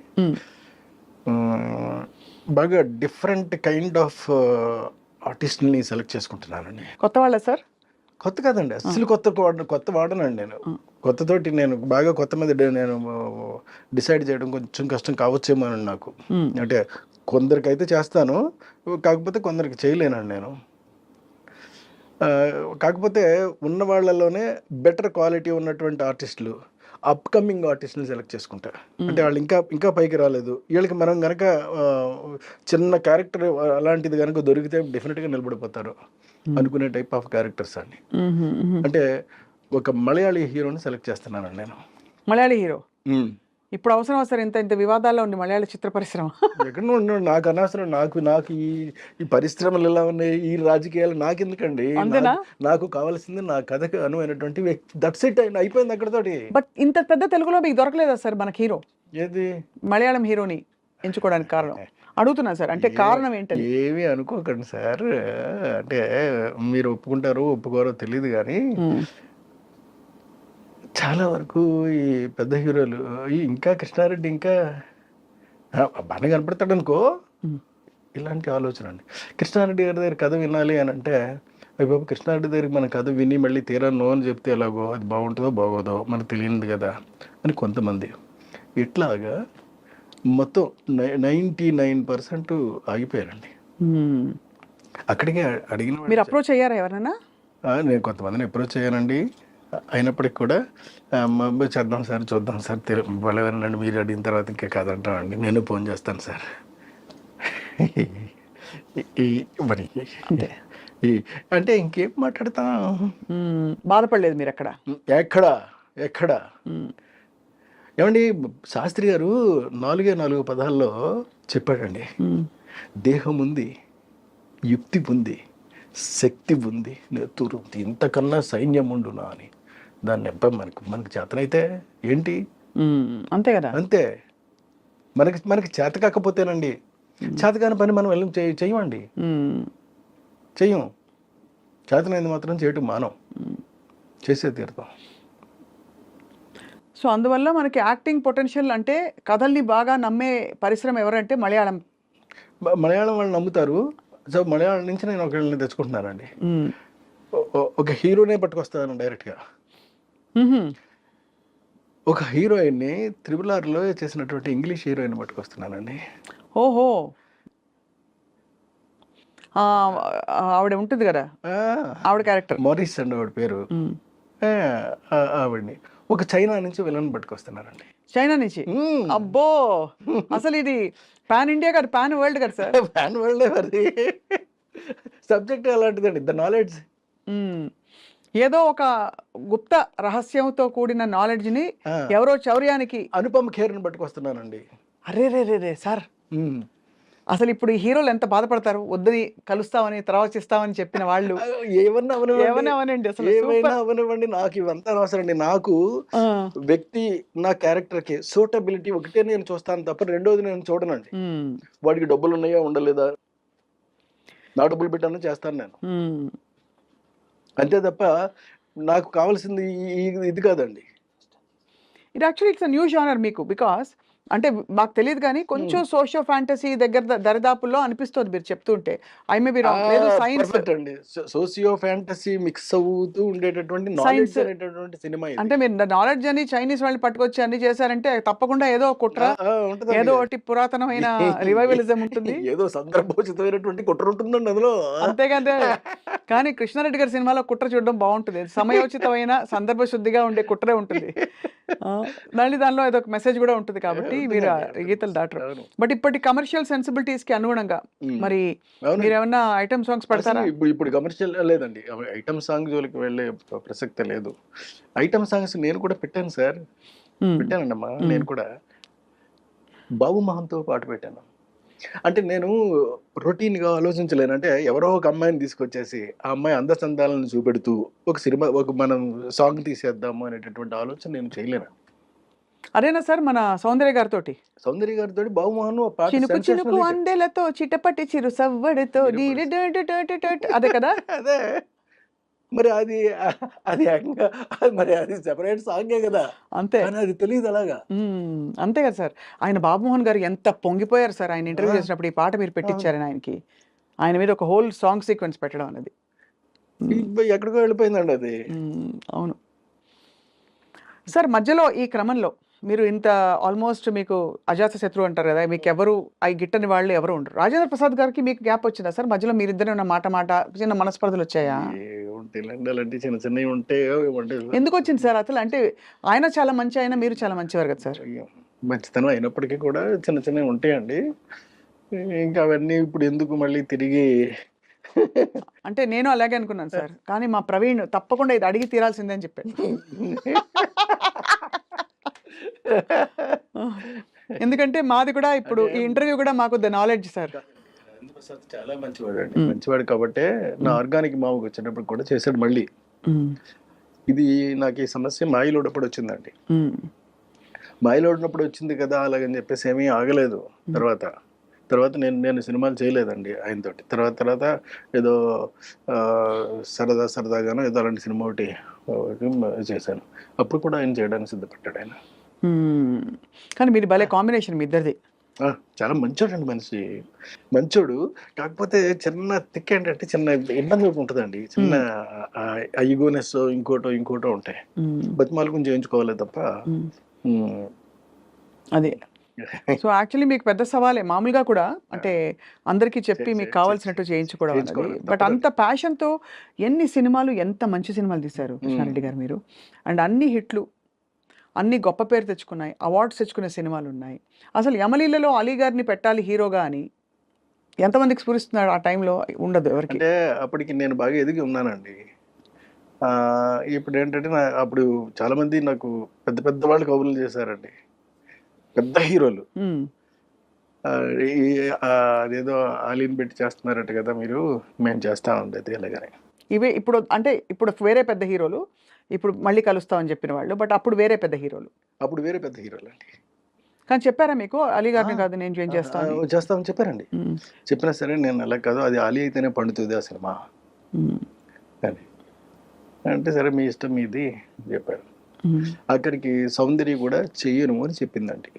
బాగా డిఫరెంట్ కైండ్ ఆఫ్ ఆర్టిస్ట్ని సెలెక్ట్ చేసుకుంటున్నానండి. కొత్త వాళ్ళ సార్? కొత్త కాదండి, అసలు కొత్త వాడనండి నేను. కొత్తతోటి నేను బాగా కొత్త మీద నేను డిసైడ్ చేయడం కొంచెం కష్టం కావచ్చేమో అని నాకు. అంటే కొందరికైతే చేస్తాను, కాకపోతే కొందరికి చేయలేనండి నేను. కాకపోతే ఉన్న వాళ్ళలోనే బెటర్ క్వాలిటీ ఉన్నటువంటి ఆర్టిస్టులు, అప్కమింగ్ ఆర్టిస్ట్ని సెలెక్ట్ చేసుకుంటా. అంటే వాళ్ళు ఇంకా పైకి రాలేదు, వీళ్ళకి మనం కనుక చిన్న క్యారెక్టర్ అలాంటిది కనుక దొరికితే డెఫినెట్గా నిలబడిపోతారు అనుకునే టైప్ ఆఫ్ క్యారెక్టర్స్ అండి. అంటే ఒక మలయాళీ హీరోని సెలెక్ట్ చేస్తున్నానండి నేను. మలయాళీ హీరో ఇప్పుడు అవసరం సార్? ఇంత వివాదాల్లో ఉంది మలయాళ చిత్ర పరిశ్రమ. ఎక్కడ నాకు అనవసరం, నాకు ఈ పరిశ్రమలు ఎలా ఉన్నాయి, ఈ రాజకీయాలు నాకెందుకండి. నాకు కావాల్సింది నా కథకు అనువైనటువంటి వ్యక్తి, దట్స్ ఇట్, అయిపోయింది అక్కడతోటి. బట్ ఇంత పెద్ద తెలుగులో మీకు దొరకలేదా సార్ మనకి హీరో? ఏది మలయాళం హీరోని ఎంచుకోవడానికి కారణం అడుగుతున్నా సార్, అంటే కారణం ఏంటంటే? ఏమీ అనుకోకండి సార్, అంటే మీరు ఒప్పుకుంటారో ఒప్పుకోరో తెలియదు కానీ చాలా వరకు ఈ పెద్ద హీరోలు ఇంకా కృష్ణారెడ్డి ఇంకా బాగా కనపడతాడు అనుకో, ఇలాంటి ఆలోచన అండి. కృష్ణారెడ్డి గారి దగ్గర కథ వినాలి అని అంటే, బాబు కృష్ణారెడ్డి దగ్గరికి మన కథ విని మళ్ళీ తీరాను అని చెప్తే ఎలాగో, అది బాగుంటుందో బాగోదో మనకు తెలియదు కదా అని కొంతమంది. ఇట్లాగా మొత్తం 99% ఆగిపోయారండి. అక్కడికే అడిగిన మీరు అప్రోచ్ అయ్యారా ఎవరైనా? నేను కొంతమందిని అప్రోచ్ అయ్యానండి. అయినప్పటికి కూడా చేద్దాం సార్, చూద్దాం సార్, వాళ్ళెవరండి మీరు అడిగిన తర్వాత ఇంకా కాదంటామండి, నేను ఫోన్ చేస్తాను సార్. మరి అంటే ఇంకేం మాట్లాడతాం. బాధపడలేదు మీరు ఎక్కడ ఏమండి, శాస్త్రి గారు 4 పదాల్లో చెప్పాడండి, దేహం ఉంది, యుక్తి ఉంది, శక్తి ఉంది, నెత్తురు ఉంది, ఇంతకన్నా సైన్యం ఉండునా అని. దాన్ని మనకి చేతనైతే ఏంటి, అంతే కదా, అంతే. మనకి చేత కాకపోతేనండి, చేతకాని పని మనం వెళ్ళి చెయ్యమండి, చెయ్యం. చేతనైంది మాత్రం చేయటం మానం, చేసే తీరుతాం. సో అందువల్ల మనకి యాక్టింగ్ పొటెన్షియల్, అంటే కథల్ని బాగా నమ్మే పరిశ్రమ ఎవరంటే మలయాళం వాళ్ళు నమ్ముతారు. సో మలయాళం నుంచి నేను ఒకళ్ళని తెచ్చుకుంటున్నానండి. ఒక హీరోనే పట్టుకొస్తాను డైరెక్ట్గా. ఒక హీరోయిన్ని RRRలో చేసినటువంటి ఇంగ్లీష్ హీరోయిన్ పట్టుకొస్తున్నానండి. ఓహో, ఆవిడ ఉంటుంది కదా, ఆవిడ క్యారెక్టర్. మారిస్ అండి ఆవిడ పేరు. ఆవిడ్ని ఒక చైనా నుంచి విలన్ పట్టుకొస్తున్నారండి. చైనా నుంచి? అబ్బో, అసలు ఇది పాన్ ఇండియా కాదు, పాన్ వరల్డ్ కదా సార్. పాన్ వరల్డ్ మరి. సబ్జెక్ట్ అలాంటిదండి, ద నాలెడ్జ్. ఏదో ఒక గుప్త రహస్యంతో కూడిన నాలెడ్జ్ ని ఎవరో చౌర్యానికి అనుపమ్ ఖేర్ని పట్టుకొస్తున్నానండి. అరే రే రే రే సార్, అసలు ఇప్పుడు ఈ హీరోలు ఎంత బాధపడతారు, వద్దని కలుస్తామని తర్వాత చేస్తామని చెప్పిన వాళ్ళు. ఏమన్నా అవనండి, అసలు ఏమైనా అవనివ్వండి, నాకు ఇవంతా అనవసరం అండి. నాకు వ్యక్తి, నా క్యారెక్టర్ కి సూటబిలిటీ ఒకటే నేను చూస్తాను తప్ప రెండోది నేను చూడనండి. వాడికి డబ్బులు ఉన్నాయా ఉండలేదా, నా డబ్బులు పెట్టాను చేస్తాను నేను, అంతే తప్ప నాకు కావాల్సింది ఇది కాదండి. ఇది యాక్చువల్లీ ఇట్స్ న్యూ జానర్ మీకు, బికాస్ అంటే మాకు తెలియదు కానీ కొంచెం సోషియో ఫ్యాంటసీ దగ్గర దరిదాపుల్లో అనిపిస్తుంది మీరు చెప్తుంటే. I may be wrong. లేదు, సైన్స్ అండి, సోషియో ఫ్యాంటసీ మిక్స్ అవుతూ ఉండేటటువంటి నాలెడ్జ్ అనేటటువంటి సినిమా. అంటే మీరు నాలెడ్జ్ అని చైనీస్ వాళ్ళు పట్టుకొచ్చి అన్ని చేశారంటే తప్పకుండా ఏదో కుట్ర, ఏదో ఒకటి పురాతనమైన రివైవలిజం ఉంటుంది, ఏదో సందర్భోచితమైనటువంటి కుట్ర ఉంటుందండి అందులో. అంతేకాదే. కానీ కృష్ణారెడ్డి గారి సినిమాలో కుట్ర చూడడం బాగుంటుంది, సమయోచితమైన సందర్భ శుద్ధిగా ఉండే కుట్రే ఉంటుంది, మళ్ళీ దానిలో ఏదో ఒక మెసేజ్ కూడా ఉంటుంది. కాబట్టి మీరు గీతలు దాటరు. బట్ ఇప్పటి కమర్షియల్ సెన్సిబిలిటీస్ కి అనుగుణంగా మరి మీరు ఏమన్నా ఐటమ్ సాంగ్స్ పెడతారా? ఇప్పుడు కమర్షియల్ లేదండి, ఐటమ్ సాంగ్ జోలికి వెళ్ళే ప్రసక్తే లేదు. ఐటమ్ సాంగ్స్ నేను కూడా పెట్టాను సార్, పెట్టానండమ్మా. నేను కూడా బాబు మోహన్తో పాటు పెట్టాను. అంటే నేను రొటీన్గా ఆలోచించలేను. అంటే ఎవరో ఒక అమ్మాయిని తీసుకొచ్చేసి ఆ అమ్మాయి అందచందాలను చూపెడుతూ ఒక సినిమా, ఒక మనం సాంగ్ తీసేద్దాము అనేటటువంటి ఆలోచన నేను చేయలేను. అదేనా సార్ మన సౌందర్య గారితో బాబు మోహన్ చినుకు చినుకు అందెలతో చిటపటి చిరు సవ్వడితో అదే కదా. అదే మరి అది మరి అది సెపరేట్ సాంగే కదా, అంతే. అది తెలియదు అలాగా, అంతే కదా సార్. ఆయన బాబుమోహన్ గారు ఎంత పొంగిపోయారు సార్ ఆయన ఇంటర్వ్యూ చేసినప్పుడు. ఈ పాట మీరు పెట్టించారని ఆయనకి, ఆయన మీద ఒక హోల్ సాంగ్ సీక్వెన్స్ పెట్టడం అనేది ఎక్కడికో వెళ్ళిపోయిందండి అది. అవును సార్. మధ్యలో ఈ క్రమంలో మీరు ఇంత ఆల్మోస్ట్ మీకు అజాత శత్రువు అంటారు కదా, మీకు ఎవరు అవి గిట్టని వాళ్ళు ఎవరు ఉండరు. రాజేంద్ర ప్రసాద్ గారికి మీకు గ్యాప్ వచ్చిందా సార్ మధ్యలో? మీరిద్దరే ఉన్న మాట చిన్న మనస్పర్ధలు వచ్చాయా? చిన్న చిన్నవి ఉంటే ఎందుకు వచ్చింది సార్ అసలు? అంటే ఆయన చాలా మంచి, ఆయన మీరు చాలా మంచివారు కదా సార్. మంచితనం అయినప్పటికీ కూడా చిన్న చిన్నవి ఉంటాయండి. ఇంకా అవన్నీ ఇప్పుడు ఎందుకు మళ్ళీ తిరిగి. అంటే నేను అలాగే అనుకున్నాను సార్, కానీ మా ప్రవీణ్ తప్పకుండా ఇది అడిగి తీరాల్సిందే అని చెప్పాడు. ఎందుకంటే మాది కూడా ఇప్పుడు ఈ ఇంటర్వ్యూ కూడా మాకు ద నాలెడ్జ్ సార్. చాలా మంచివాడు అండి, మంచివాడు కాబట్టే నా ఆర్గానిక్ మామకు వచ్చినప్పుడు కూడా చేశాడు. మళ్ళీ ఇది నాకు ఈ సమస్య మాయిలోడప్పుడు వచ్చిందండి. మాయిలోడినప్పుడు వచ్చింది కదా అలాగని చెప్పేసి ఏమీ ఆగలేదు. తర్వాత నేను సినిమాలు చేయలేదండి ఆయనతోటి. తర్వాత ఏదో సరదాగానో ఏదో అలాంటి సినిమా ఒకటి చేశాను. అప్పుడు కూడా ఆయన చేయడానికి సిద్ధపడ్డాడు ఆయన. కానీ మీరు భలే కాంబినేషన్ మీ ఇద్దరిది. చాలా మంచోడు అండి, మనిషి మంచోడు. కాకపోతే చిన్న తిక్క ఏంటంటే చిన్న ఇబ్బంది ఉంటుందండి, చిన్న ఈగోనెస్ ఇంకోటో ఉంటాయి. బతిమాలకు చేయించుకోవాలి తప్ప. అదే. సో యాక్చువల్లీ మీకు పెద్ద సవాలే మామూలుగా కూడా, అంటే అందరికీ చెప్పి మీకు కావాల్సినట్టు చేయించుకోవడం అనేది. బట్ అంత ప్యాషన్తో ఎన్ని సినిమాలు, ఎంత మంచి సినిమాలు తీశారు కృష్ణారెడ్డి గారు మీరు. అండ్ అన్ని హిట్లు, అన్ని గొప్ప పేరు తెచ్చుకున్నాయి, అవార్డ్స్ తెచ్చుకునే సినిమాలు ఉన్నాయి. అసలు యమలీలలో అలీ గారిని పెట్టాలి హీరోగా అని ఎంతమందికి స్ఫురిస్తున్నాడు? ఆ టైంలో ఉండదు ఎవరికి. అంటే అప్పటికి నేను బాగా ఎదిగి ఉన్నానండి. ఇప్పుడు ఏంటంటే అప్పుడు చాలా మంది నాకు పెద్ద వాళ్ళు కబుర్లు చేశారండి, పెద్ద హీరోలు. అదేదో ఆలీని పెట్టి చేస్తున్నారట కదా మీరు, మేము చేస్తా ఉండేది అలాగనే. ఇవే ఇప్పుడు అంటే ఇప్పుడు వేరే పెద్ద హీరోలు, ఇప్పుడు మళ్ళీ కలుస్తామని చెప్పిన వాళ్ళు, బట్ అప్పుడు వేరే పెద్ద హీరోలు అండి. కానీ చెప్పారా మీకు అలీ గారిని కాదు నేను జాయిన్ చేస్తామని చెప్పారండి. చెప్పినా సరే నేను అలా కాదు, అది అలీ అయితేనే పండుతుంది ఆ సినిమా అని అంటే, సరే మీ ఇష్టం మీది చెప్పారు. అక్కడికి సౌందర్య కూడా చెయ్యను అని చెప్పిందండి,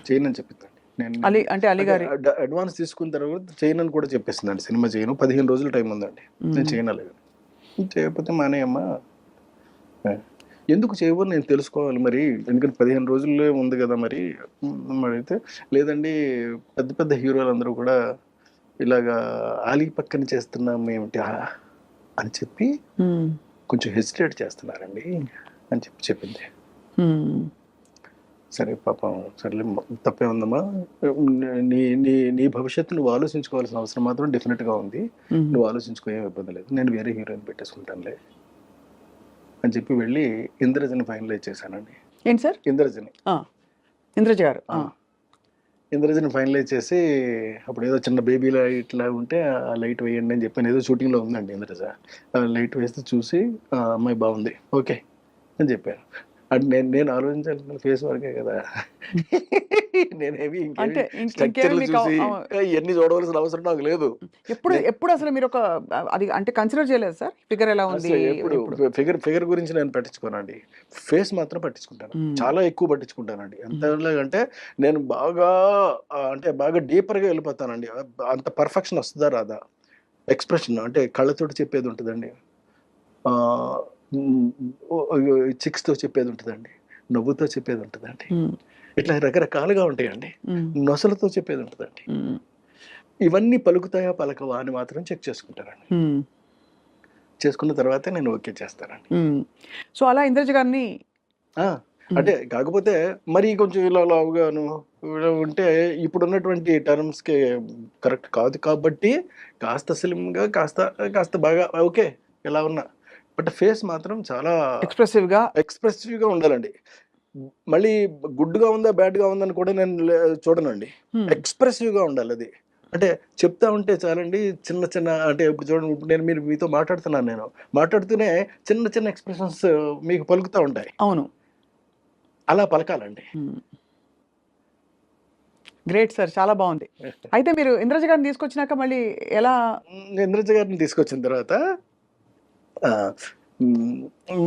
చేయనని చెప్పిందండి. నేను అంటే అలీ గారి అడ్వాన్స్ తీసుకున్న తర్వాత చేయనని కూడా చెప్పేసిందండి. సినిమా చేయను, 15 రోజులు టైం ఉందండి, నేను చేయను. అలాగే చేయకపోతే మానేయమ్మా. ఎందుకు చేయవు నేను తెలుసుకోవాలి మరి, ఎందుకంటే 15 రోజుల్లో ఉంది కదా మరి. మరి అయితే లేదండి, పెద్ద పెద్ద హీరోలు అందరూ కూడా ఇలాగా ఆలీ పక్కన చేస్తున్నాం ఏమిటి అని చెప్పి కొంచెం హెసిటేట్ చేస్తున్నారండి అని చెప్పి చెప్పింది. సరే పాపం, సరేలే, తప్పే ఉందమ్మా, నీ నీ నీ భవిష్యత్తు నువ్వు ఆలోచించుకోవాల్సిన అవసరం మాత్రం డెఫినెట్గా ఉంది, నువ్వు ఆలోచించుకో, ఏం ఇబ్బంది లేదు, నేను వేరే హీరోయిన్ పెట్టేసుకుంటానులే అని చెప్పి వెళ్ళి ఇంద్రజని ఫైనలైజ్ చేశానండి. ఏంటి సార్? ఇంద్రజని, ఇంద్రజ గారు. ఇంద్రజని ఫైనలైజ్ చేసి అప్పుడు ఏదో చిన్న బేబీలా ఇట్లా ఉంటే ఆ లైట్ వేయండి అని చెప్పాను. ఏదో షూటింగ్లో ఉందండి ఇంద్రజ, లైట్ వేస్తే చూసి అమ్మాయి బాగుంది ఓకే అని చెప్పాను. అంటే నేను ఆలోచించాలి ఫేస్ వరకే కదా, నేనేమి అంటే స్ట్రక్చర్లు చూసి ఇవన్నీ చూడవలసిన అవసరం నాకు లేదు. ఎప్పుడు అసలు మీరు ఒక అది అంటే కన్సిడర్ చేయలేదు సార్? ఫిగర్ ఎలా ఉంది? ఎప్పుడు ఫిగర్ గురించి నేను పట్టించుకోనండి, ఫేస్ మాత్రం పట్టించుకుంటాను, చాలా ఎక్కువ పట్టించుకుంటానండి. ఎంతలాగంటే నేను బాగా డీపర్గా వెళ్ళిపోతానండి. అంత పర్ఫెక్షన్ వస్తుందా రాదా, ఎక్స్ప్రెషన్ అంటే కళ్ళతోటి చెప్పేది ఉంటుందండి, చిక్స్తో చెప్పేది ఉంటుందండి, నవ్వుతో చెప్పేది ఉంటుందండి, ఇట్లా రకరకాలుగా ఉంటాయండి, నొసలతో చెప్పేది ఉంటుందండి. ఇవన్నీ పలుకుతాయా పలకవా అని మాత్రం చెక్ చేసుకుంటానండి. చేసుకున్న తర్వాత నేను ఓకే చేస్తానండి. సో అలా ఇంద్రజ గారిని అంటే కాకపోతే మరి కొంచెం ఇలా లావుగాను ఉంటే ఇప్పుడున్నటువంటి టర్మ్స్కి కరెక్ట్ కాదు కాబట్టి కాస్త స్లిమ్గా కాస్త బాగా ఓకే ఇలా ఉన్నా, బట్ ఫేస్ మాత్రం చాలా ఎక్స్ప్రెసివ్గా ఉండాలండి. మళ్ళీ గుడ్గా ఉందా బ్యాడ్గా ఉందని కూడా నేను చూడనండి, ఎక్స్ప్రెసివ్గా ఉండాలి అది. అంటే చెప్తా ఉంటే చాలండి, చిన్న చిన్న అంటే ఇప్పుడు చూడండి, ఇప్పుడు నేను మీతో మాట్లాడుతున్నాను, నేను మాట్లాడుతూనే చిన్న చిన్న ఎక్స్ప్రెషన్స్ మీకు పలుకుతూ ఉంటాయి. అవును, అలా పలకాలండి. గ్రేట్ సార్, చాలా బాగుంది. అయితే మీరు ఇంద్రజ గారిని తీసుకొచ్చినాక మళ్ళీ ఎలా? ఇంద్రజ గారిని తీసుకొచ్చిన తర్వాత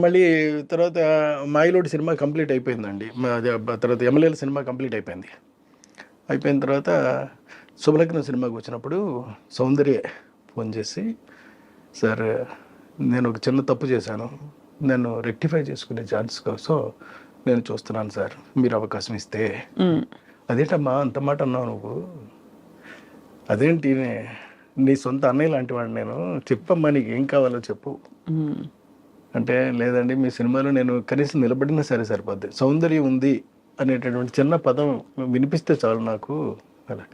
మళ్ళీ తర్వాత మాయిలోడి సినిమా కంప్లీట్ అయిపోయిందండి. తర్వాత ఎమ్మెల్యేల సినిమా కంప్లీట్ అయిపోయింది. అయిపోయిన తర్వాత శుభలగ్నం సినిమాకి వచ్చినప్పుడు సౌందర్య ఫోన్ చేసి, సార్ నేను ఒక చిన్న తప్పు చేశాను, నేను రెక్టిఫై చేసుకునే ఛాన్స్ కోసం నేను చూస్తున్నాను సార్, మీరు అవకాశం ఇస్తే. అదేంటమ్మా అంత మాట అన్నావు నువ్వు, అదేంటి నీ సొంత అన్నయ్య లాంటి వాడు నేను, చెప్పమ్మా నీకు ఏం కావాలో చెప్పు అంటే, లేదండి మీ సినిమాలో నేను కనీసం నిలబడినా సరే సరిపోద్ది, సౌందర్యం ఉంది అనేటటువంటి చిన్న పదం వినిపిస్తే చాలు నాకు అలా.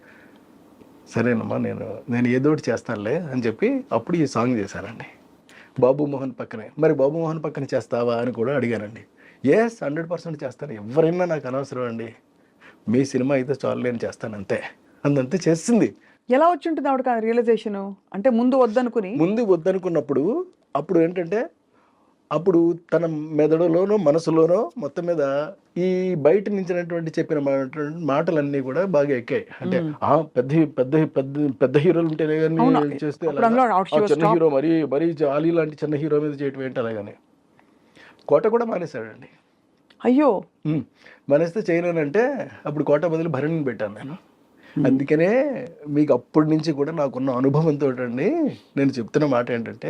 సరేనమ్మా నేను ఏదోటి చేస్తానులే అని చెప్పి అప్పుడు ఈ సాంగ్ చేశానండి బాబు మోహన్ పక్కనే. మరి బాబు మోహన్ పక్కన చేస్తావా అని కూడా అడిగానండి. 100% చేస్తాను, ఎవరైనా నాకు అనవసరం అండి, మీ సినిమా అయితే చాలు నేను చేస్తాను అంతే, అంతే చేసింది. ఎలా వచ్చి ఉంటుంది ఆవిడ రియలైజేషన్? అంటే ముందు వద్దనుకున్నప్పుడు అప్పుడు ఏంటంటే, అప్పుడు తన మెదడులోనో మనసులోనో మొత్తం మీద ఈ బయట నుంచినటువంటి చెప్పిన మాటలన్నీ కూడా బాగా ఎక్కాయి. అంటే పెద్ద హీరోలు ఉంటేనే కానీ చేస్తే చిన్న హీరో మరీ జాలీ లాంటి చిన్న హీరో మీద చేయటం ఏంటి అలాగని కోట కూడా మానేశాడండి. అయ్యో, మానేస్తే చేయలేనంటే అప్పుడు కోట బదులు భరణిని పెట్టాను నేను. అందుకనే మీకు అప్పటి నుంచి కూడా నాకున్న అనుభవంతో అండి నేను చెప్తున్న మాట ఏంటంటే,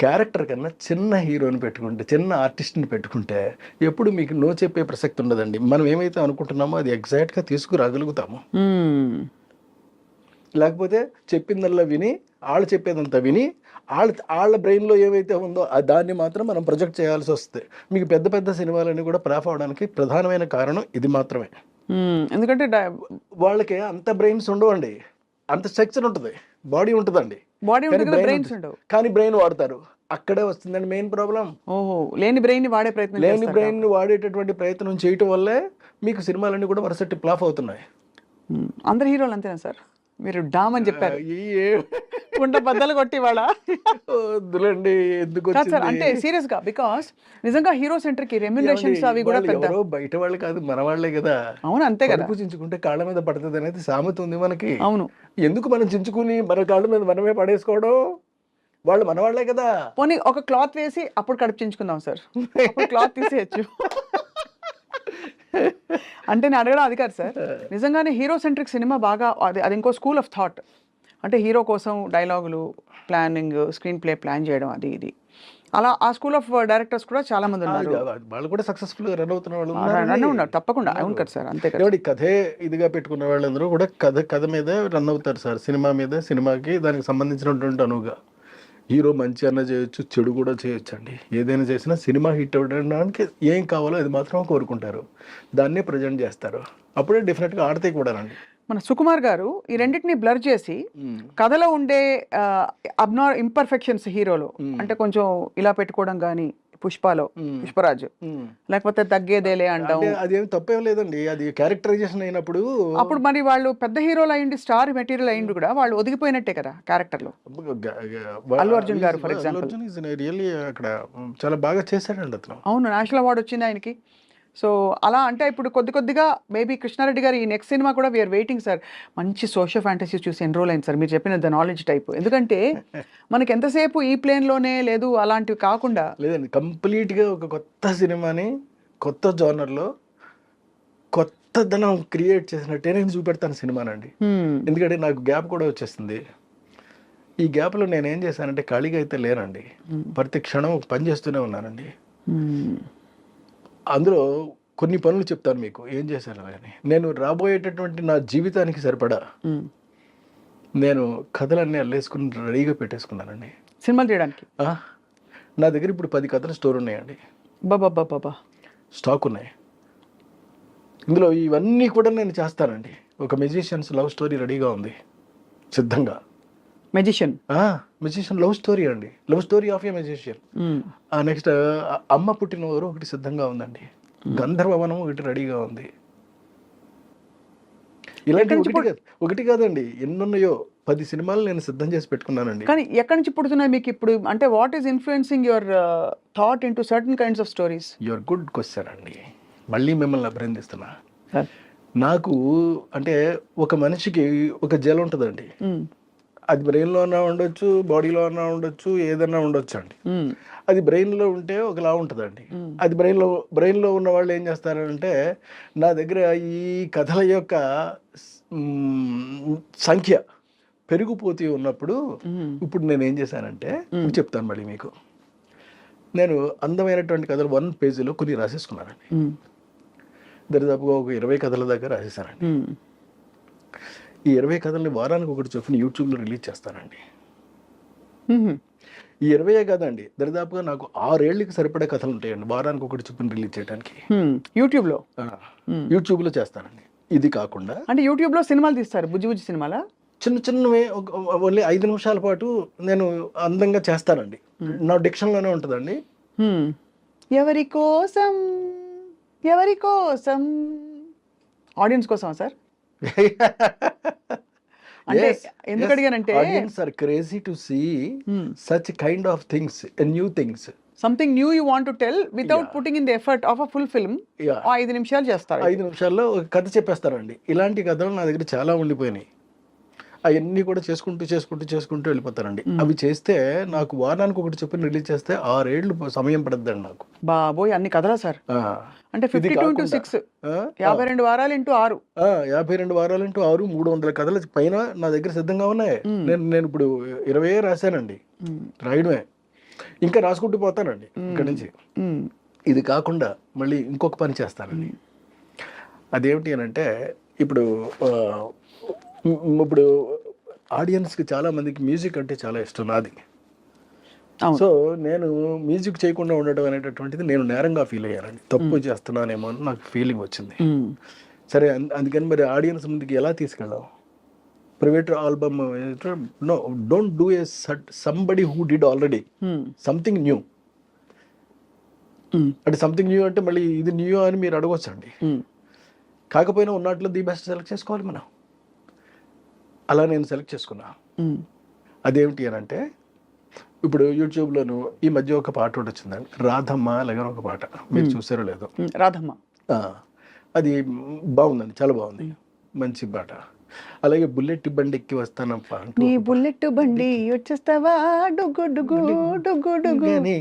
క్యారెక్టర్ కన్నా చిన్న హీరోని పెట్టుకుంటే, చిన్న ఆర్టిస్ట్ని పెట్టుకుంటే ఎప్పుడు మీకు నో చెప్పే ప్రసక్తి ఉండదండి. మనం ఏమైతే అనుకుంటున్నామో అది ఎగ్జాక్ట్గా తీసుకురాగలుగుతాము. లేకపోతే చెప్పిందల్లా విని వాళ్ళు చెప్పేదంతా విని వాళ్ళ బ్రెయిన్లో ఏమైతే ఉందో దాన్ని మాత్రం మనం ప్రొజెక్ట్ చేయాల్సి వస్తుంది. మీకు పెద్ద సినిమాలన్నీ కూడా ఫ్లాప్ అవడానికి ప్రధానమైన కారణం ఇది మాత్రమే. ఎందుకంటే వాళ్ళకి అంత బ్రెయిన్స్ ఉండవండి, అంత స్ట్రక్చర్ ఉంటుంది, బాడీ ఉంటుందండి, కానీ బ్రెయిన్ వాడతారు, అక్కడే వస్తుందండి మెయిన్ ప్రాబ్లం. లేని బ్రెయిన్ వాడేటటువంటి ప్రయత్నం చేయటం వల్లే మీకు సినిమాలన్నీ కూడా వరుసటి ఫ్లాప్ అవుతున్నాయి. అందరు హీరోలు అంతేనా సార్? మీరు డామ్ అని చెప్పారు, కుండ బద్దలు కొట్టి వద్దులండి ఎందుకు సార్? అంటే సీరియస్ గా, బికాస్ నిజంగా హీరో సెంటర్ కి రెమ్యునరేషన్స్ అవి కూడా పెద్ద బయట వాళ్ళు కాదు, మన వాళ్ళే కదా. అవును, అంతే కదా. చించుకుంటే కాళ్ళ మీద పడుతుంది అనేది సామెత ఉంది మనకి. అవును, ఎందుకు మనం చించుకుని మన కాళ్ళ మీద మనమే పడేసుకోవడం? వాళ్ళు మన వాళ్ళే కదా. పోనీ ఒక క్లాత్ వేసి అప్పుడు కడుపు చించుకుందాం సార్, క్లాత్ తీసేయచ్చు. అంటే నేను అడగడం అది కాదు సార్, నిజంగానే హీరో సెంట్రిక్ సినిమా బాగా అది ఇంకో స్కూల్ ఆఫ్ థాట్. అంటే హీరో కోసం డైలాగులు, ప్లానింగ్, స్క్రీన్ ప్లే ప్లాన్ చేయడం అది ఇది. అలా ఆ స్కూల్ ఆఫ్ డైరెక్టర్స్ కూడా చాలా మంది ఉన్నారు. వాళ్ళు కూడా సక్సెస్ఫుల్ గా రన్ అవుతున్న వాళ్ళు రన్ ఉన్నారు తప్పకుండా. అవును కదా సార్, అంతే కదా. ఎవడి కథే ఇదిగా పెట్టుకున్న వాళ్ళందరూ కూడా కథ మీద రన్ అవుతారు సార్. సినిమా మీద, సినిమాకి దానికి సంబంధించినటువంటి అనువుగా హీరో మంచి అన్న చేయొచ్చు, చెడు కూడా చేయొచ్చు అండి. ఏదైనా చేసినా సినిమా హిట్ అవ్వడానికి ఏం కావాలో అది మాత్రం కోరుకుంటారు, దాన్నే ప్రజెంట్ చేస్తారు. అప్పుడే డెఫినెట్గా ఆడితే కూడా రండి. మన సుకుమార్ గారు ఈ రెండింటిని బ్లర్ చేసి కథలో ఉండే ఇంపర్ఫెక్షన్స్ హీరోలో, అంటే కొంచెం ఇలా పెట్టుకోవడం కానీ, పుష్పలో పుష్పరాజు, లేకపోతే తగ్గేదేలే అంటాం, అదేం తప్పేం లేదండి. అది క్యారెక్టరైజేషన్ అయినప్పుడు అప్పుడు మరి వాళ్ళు పెద్ద హీరోలు అయ్యింది, స్టార్ మెటీరియల్ అయ్యింది కూడా వాళ్ళు ఒదిగిపోయినట్టే కదా క్యారెక్టర్ లో. అల్లు అర్జున్ గారు ఫర్ ఎగ్జాంపుల్ రియల్లీ అక్కడ చాలా బాగా చేశాడండి అతను. అవును, నేషనల్ అవార్డు వచ్చింది ఆయనకి. సో అలా అంటే ఇప్పుడు కొద్దిగా మేబీ కృష్ణారెడ్డి గారు ఈ నెక్స్ట్ సినిమా కూడా వీఆర్ వెయిటింగ్ సార్. మంచి సోషల్ ఫ్యాంటసీ చూసి ఎన్రోల్ అయింది సార్ మీరు చెప్పిన ద నాలెడ్జ్ టైప్. ఎందుకంటే మనకి ఎంతసేపు ఈ ప్లేన్లోనే లేదు, అలాంటివి కాకుండా లేదండి, కంప్లీట్గా ఒక కొత్త సినిమాని కొత్త జోనర్లో కొత్తదనం క్రియేట్ చేసినట్టే నేను చూపెడతాను సినిమానండి. ఎందుకంటే నాకు గ్యాప్ కూడా వచ్చేస్తుంది. ఈ గ్యాప్లో నేను ఏం చేశానంటే ఖాళీగా అయితే లేనండి, ప్రతి క్షణం పని చేస్తూనే ఉన్నానండి. అందులో కొన్ని పనులు చెప్తాను మీకు ఏం చేశాను అని. నేను రాబోయేటటువంటి నా జీవితానికి సరిపడా నేను కథలన్నీ అల్లేసుకుని రెడీగా పెట్టేసుకున్నానండి సినిమాలు చేయడానికి. నా దగ్గర ఇప్పుడు 10 కథల స్టోర్ ఉన్నాయండి. బాబా స్టాక్ ఉన్నాయి. ఇందులో ఇవన్నీ కూడా నేను చేస్తానండి. ఒక మెజిషియన్స్ లవ్ స్టోరీ రెడీగా ఉంది సిద్ధంగా. మెజిషియన్ లవ్ స్టోరీ అండి, love story of A magician. Next అమ్మ పుట్టిన ఊరు ఒకటి సిద్ధంగా ఉందండి. గంధర్వవనం ఒకటి రెడీగా ఉంది. ఇలాంటి ఒకటి కాదండి, ఎన్నున్నాయో 10 సినిమాలు నేను సిద్ధం చేసి పెట్టుకున్నానండి. కానీ ఎక్కడి నుంచి పుడుతున్నాయి మీకు ఇప్పుడు? అంటే what is influencing your thought into certain kinds of stories? Your good question అండి, మళ్ళీ మిమ్మల్ని అభినందిస్తున్నా. నాకు అంటే ఒక మనిషికి ఒక జల ఉంటుందండి, అది బ్రెయిన్లో అన్నా ఉండొచ్చు, బాడీలో అన్నా ఉండొచ్చు, ఏదన్నా ఉండొచ్చు అండి. అది బ్రెయిన్లో ఉంటే ఒకలా ఉంటుందండి. అది బ్రెయిన్లో ఉన్న వాళ్ళు ఏం చేస్తారంటే, నా దగ్గర ఈ కథల యొక్క సంఖ్య పెరిగిపోతూ ఉన్నప్పుడు ఇప్పుడు నేను ఏం చేశానంటే చెప్తాను మళ్ళీ మీకు. నేను అందమైనటువంటి కథలు 1 పేజీలో కొన్ని రాసేసుకున్నానండి. దరిదాపుగా ఒక 20 కథల దాకా రాసేసానండి. ఈ 20 కథల్ని వారానికి ఒకటి చొప్పున యూట్యూబ్లో రిలీజ్ చేస్తానండి. ఈ 20 కదండి, దరిదాపుగా నాకు 6 ఏళ్ళకి సరిపడే కథలు ఉంటాయండి వారానికి ఒకటి చొప్పున రిలీజ్ చేయడానికి యూట్యూబ్లో చేస్తానండి. ఇది కాకుండా అంటే యూట్యూబ్లో సినిమాలు తీస్తారు, బుజ్జి సినిమాలా, చిన్నవే ఓన్లీ 5 నిమిషాల పాటు నేను అందంగా చేస్తానండి. నా డిక్షన్లోనే ఉంటుందండి. ఎవరి కోసం ఆడియన్స్ కోసమా సార్? అంటే ఎందుకు అడిగానంటే audience are crazy to see such kind of things, new things, something new you want to tell without putting in the effort of a full film. 5 నిమిషాలు చేస్తారు, 5 నిమిషాల్లో ఒక కథ చెప్పేస్తారండి. ఇలాంటి కథలు నా దగ్గర చాలా ఉండిపోయినాయి. అవన్నీ కూడా చేసుకుంటూ వెళ్ళిపోతారండి. అవి చేస్తే నాకు వారానికి ఒకటి చొప్పున రిలీజ్ చేస్తే 6 ఏళ్ళు సమయం పడుతుందండి నాకు. బాబోయ్, అన్ని కథలా సార్? అంటే 52 into 6 52 వారాలు ఇంటూ 6 52 వారాలు ఇంటూ 6 300 కథల పైన నా దగ్గర సిద్ధంగా ఉన్నాయి. నేను ఇప్పుడు 20 రాశానండి, రాయడమే ఇంకా రాసుకుంటూ పోతానండి ఇక్కడ నుంచి. ఇది కాకుండా మళ్ళీ ఇంకొక పని చేస్తానండి. అదేమిటి అని అంటే, ఇప్పుడు ఆడియన్స్కి చాలా మందికి మ్యూజిక్ అంటే చాలా ఇష్టం నాది. సో నేను మ్యూజిక్ చేయకుండా ఉండడం అనేటటువంటిది నేను నేరంగా ఫీల్ అయ్యానండి. తప్పు చేస్తున్నానేమో అని నాకు ఫీలింగ్ వచ్చింది. సరే, అందుకని మరి ఆడియన్స్ ముందుకి ఎలా తీసుకెళ్ళాం? Private album no, don't do a somebody who did already something new. అంటే సంథింగ్ న్యూ అంటే మళ్ళీ ఇది న్యూ అని మీరు అడగొచ్చండి. కాకపోయినా ఉన్నట్లు ది బెస్ట్ సెలెక్ట్ చేసుకోవాలి మనం. అలా నేను సెలెక్ట్ చేసుకున్నా. అదేమిటి అని అంటే, ఇప్పుడు యూట్యూబ్లోను ఈ మధ్య ఒక పాట ఒకటి వచ్చిందండి, రాధమ్మ అలాగే ఒక పాట, మీరు చూసారో లేదో? రాధమ్మ, అది బాగుందండి, చాలా బాగుంది, మంచి పాట. అలాగే బుల్లెట్ బండి ఎక్కి వస్తానప్ప, నీ బుల్లెట్ బండి వచ్చేస్తావా డుగ్గు డుగ్గు డుగ్గు డుగ్గు అని.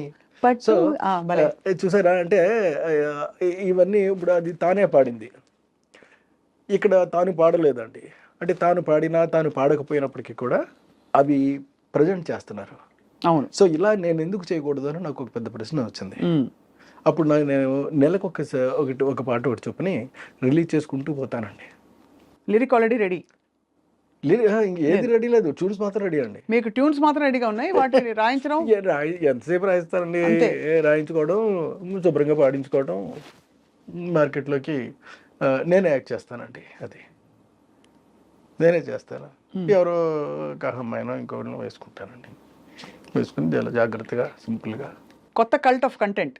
సో చూసారా అంటే ఇవన్నీ ఇప్పుడు అది తానే పాడింది, ఇక్కడ తాను పాడలేదండి. అంటే తాను పాడినా తాను పాడకపోయినప్పటికీ కూడా అవి ప్రజెంట్ చేస్తున్నారు. అవును. సో ఇలా నేను ఎందుకు చేయకూడదు అని నాకు ఒక పెద్ద ప్రశ్న వచ్చింది. అప్పుడు నేను నెలకు ఒక పాట ఒకటి చొప్పుని రిలీజ్ చేసుకుంటూ పోతానండి. Lyric already ready. ఏది రెడీ లేదు, ట్యూన్స్ మాత్రం రెడీ అండి. మీకు ట్యూన్స్ మాత్రం రెడీగా ఉన్నాయి, వాటిని రాయించడం ఎంతసేపు రాయిస్తారండి? అంతే. రాయించుకోవడం, శుభ్రంగా పాడించుకోవడం, మార్కెట్లోకి నేనే యాక్ట్ చేస్తానండి. అది నేనే చేస్తాను. ఎవరో కహమ్మాయినో ఇంకోటినో వేసుకుంటానండి. వేసుకుని చాలా జాగ్రత్తగా సింపుల్గా కొత్త కల్ట్ ఆఫ్ కంటెంట్,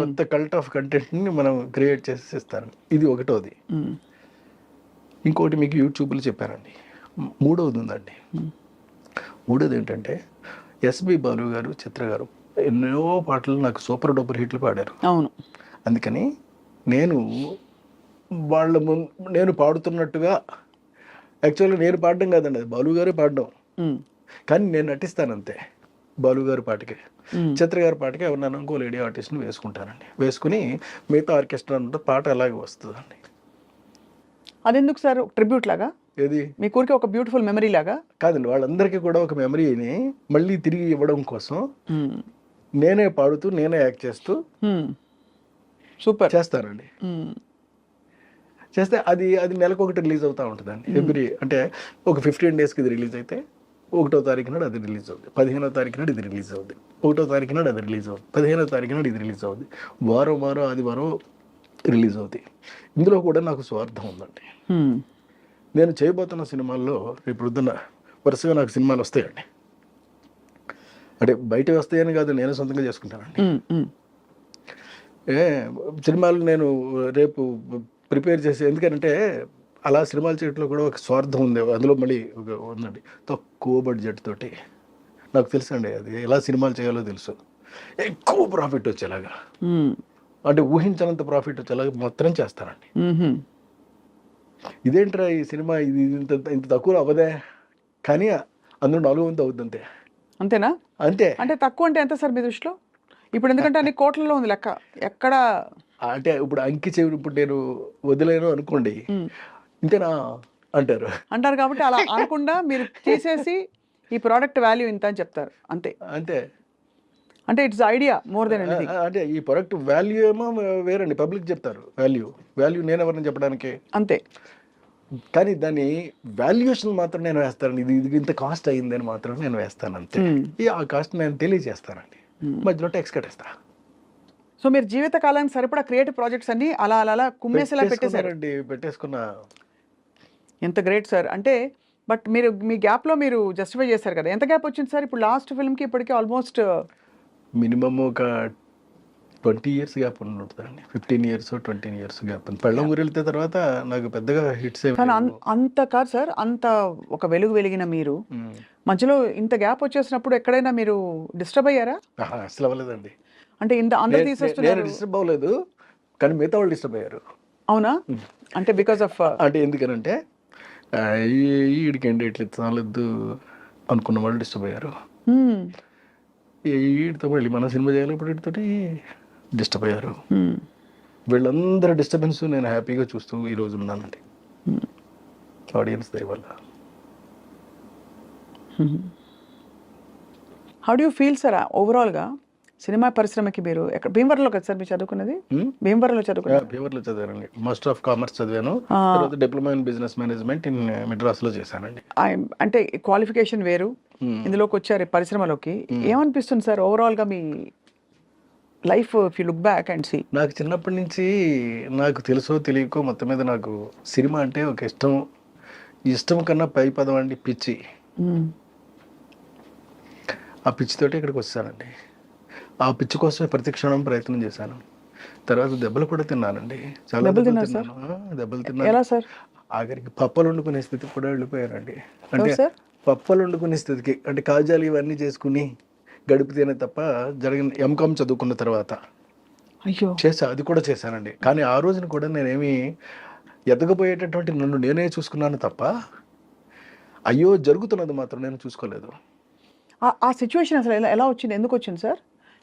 కొత్త కల్ట్ ఆఫ్ కంటెంట్ని మనం క్రియేట్ చేసి ఇస్తాను. ఇది ఒకటోది. ఇంకోటి మీకు యూట్యూబ్లో చెప్పానండి. మూడవది ఉందండి. మూడోది ఏంటంటే ఎస్పి బాలు గారు, చిత్ర గారు ఎన్నో పాటలు నాకు సూపర్ డూపర్ హిట్లు పాడారు. అవును. అందుకని నేను వాళ్ళ నేను పాడుతున్నట్టుగా, యాక్చువల్గా నేను పాడడం కాదండి, అది బాలు గారే పాడడం. కానీ నేను నటిస్తాను అంతే. బాలు గారి పాటకి, చిత్ర గారి పాటకి ఎవరినైనా ఇంకో లేడీ ఆర్టిస్ట్ని వేసుకుంటానండి. వేసుకుని మిగతా ఆర్కెస్ట్రా అంతా పాట అలాగే వస్తుందండి. అదెందుకు సార్? ట్రిబ్యూట్ లాగా? ఏది? మీ ఊరికి ఒక బ్యూటిఫుల్ మెమరీ లాగా? కాదండి, వాళ్ళందరికీ కూడా ఒక మెమరీని మళ్ళీ తిరిగి ఇవ్వడం కోసం నేనే పాడుతూ నేనే యాక్ట్ చేస్తూ సూపర్ చేస్తానండి. చేస్తే అది నెలకు ఒకటి రిలీజ్ అవుతూ ఉంటుందండి. అంటే ఒక 15 డేస్కి ఇది రిలీజ్ అయితే 1వ తారీఖు నాడు అది రిలీజ్ అవుద్ది, 15వ తారీఖు నాడు ఇది రిలీజ్ అవుద్ది, 1వ తారీఖు నాడు అది రిలీజ్ అవుద్ది, 15వ తారీఖు నాడు ఇది రిలీజ్ అవుద్ది, వారం ఆదివారం రిలీజ్ అవుతాయి. ఇందులో కూడా నాకు స్వార్థం ఉందండి. నేను చేయబోతున్న సినిమాల్లో రేపు పొద్దున్న వరుసగా నాకు సినిమాలు వస్తాయండి. అంటే బయట వస్తాయని కాదు, నేను సొంతంగా చేసుకుంటానండి. సినిమాలు నేను రేపు ప్రిపేర్ చేసి, ఎందుకంటే అలా సినిమాలు చేయడంలో కూడా ఒక స్వార్థం ఉంది. అందులో మళ్ళీ ఉందండి, తక్కువ బడ్జెట్ తోటి. నాకు తెలుసు అండి అది ఎలా సినిమాలు చేయాలో తెలుసు. ఎక్కువ ప్రాఫిట్ వచ్చేలాగా, అంటే ఊహించనంత ప్రాఫిట్ వచ్చేలాగా మాత్రం చేస్తానండి. ఇదేంట్రా ఈ సినిమా ఇది ఇంత తక్కువ అవ్వదే, కానీ అందులో 4 వంతు అవుద్ది అంతే. అంతేనా? అంతే. అంటే తక్కువ అంటే ఎంత సార్ మీ దృష్టిలో? ఇప్పుడు ఎందుకంటే అన్ని కోట్లలో ఉంది లెక్క. ఎక్కడ అంటే ఇప్పుడు అంకి చెవి ఇప్పుడు నేను వదిలేను అనుకోండి, ఇంతేనా అంటారు కాబట్టి అలా అనకుండా మీరు తీసేసి ఈ ప్రోడక్ట్ వాల్యూ ఇంత అని చెప్తారు. అంతే. అంటే it's idea more than anything. అంటే ఈ ప్రొడక్ట్ వాల్యూ ఏమో వేరండి, పబ్లిక్ చెప్తారు వాల్యూ నేను ఎవరిని చెప్పడానికి. అంతే. కానీ దాని వాల్యుయేషన్ మాత్రం నేను వేస్తానండి. ఇది ఇంత కాస్ట్ అయ్యింది అని మాత్రం నేను వేస్తాను అంతే. ఆ కాస్ట్ నేను తెలియజేస్తానండి, మధ్యలో ట్యాక్స్ కట్టేస్తా. సో మీరు జీవిత కాలానికి సరిపడా క్రియేటివ్ ప్రాజెక్ట్స్ అన్ని అలా కుమ్మేసేలా పెట్టేశారండి. పెట్టేసుకున్నా. ఎంత గ్రేట్ సార్. అంటే బట్ మీరు మీ గ్యాప్లో మీరు జస్టిఫై చేశారు కదా, ఎంత గ్యాప్ వచ్చింది సార్ ఇప్పుడు లాస్ట్ ఫిల్మ్కి ఇప్పటికీ? ఆల్మోస్ట్ మినిమమ్ ఒక 20 years గ్యాప్ ఉంటుందండి. 15 years 20 years గ్యాప్. పెళ్ళం ఊరు వెళ్తే తర్వాత నాకు పెద్దగా హిట్స్ కానీ అంత కాదు సార్, అంత ఒక వెలుగు వెలిగిన మీరు మధ్యలో ఇంత గ్యాప్ వచ్చేసినప్పుడు ఎక్కడైనా మీరు డిస్టర్బ్ అయ్యారా? అసలు అవ్వలేదండి. అంటే ఇంత అందరూ తీసేస్తున్నారు. డిస్టర్బ్ అవ్వలేదు, కానీ మిగతా వాళ్ళు డిస్టర్బ్ అయ్యారు. అవునా? అంటే బికాస్ ఆఫ్ అంటే ఎందుకనంటే ఈడికండి ఇట్లా చాలద్దు అనుకున్న వాళ్ళు డిస్టర్బ్ అయ్యారు. వీడితో మళ్ళీ మన సినిమా చేయాలి ఇప్పుడు వీటితోటి డిస్టర్బ్ అయ్యారు. వీళ్ళందరూ డిస్టర్బెన్స్ నేను హ్యాపీగా చూస్తూ ఈరోజు ఉన్నానండి, ఆడియన్స్ దయ వల్ల. How do you feel sir ఓవరాల్గా సినిమా పరిశ్రమకి? మీరు ఎక్కడ భీమవరంలో కదా సార్ మీరు చదువుకున్నది? భీమవరంలో చదివానండి. మాస్టర్ ఆఫ్ కామర్స్ చదివాను, తర్వాత diploma in business management in మెడ్రాస్లో చేశానండి. అంటే క్వాలిఫికేషన్ వేరు, ఇందులోకి వచ్చారు పరిశ్రమలోకి. ఏమనిపిస్తుంది సార్ ఓవరాల్గా మీ life if you look back and see? నాకు చిన్నప్పటి నుంచి నాకు తెలుసో తెలియకో మొత్తం మీద నాకు సినిమా అంటే ఒక ఇష్టం కన్నా పై పదం అండి పిచ్చి. ఆ పిచ్చితోటి ఇక్కడికి వచ్చానండి. ఆ పిచ్చి కోసమే ప్రతి క్షణం ప్రయత్నం చేశాను. తర్వాత దెబ్బలు కూడా తిన్నానండి, చాలా దెబ్బలు తిన్నాను. ఎలా సార్? ఆఖరికి పప్పలు వండుకునే స్థితికి కూడా వెళ్ళిపోయానండి. అంటే పప్పలు వండుకునే స్థితికి, అంటే కాజాలు ఇవన్నీ చేసుకుని గడిపితేనే తప్ప జరిగిన ఎంకామ్ చదువుకున్న తర్వాత అది కూడా చేశానండి. కానీ ఆ రోజున కూడా నేనేమి ఎదగబోయేటటువంటి నన్ను నేనే చూసుకున్నాను తప్ప అయ్యో జరుగుతున్నది మాత్రం నేను చూసుకోలేదు. ఆ సిచ్యువేషన్ అసలు ఎలా వచ్చింది, ఎందుకు వచ్చింది సార్?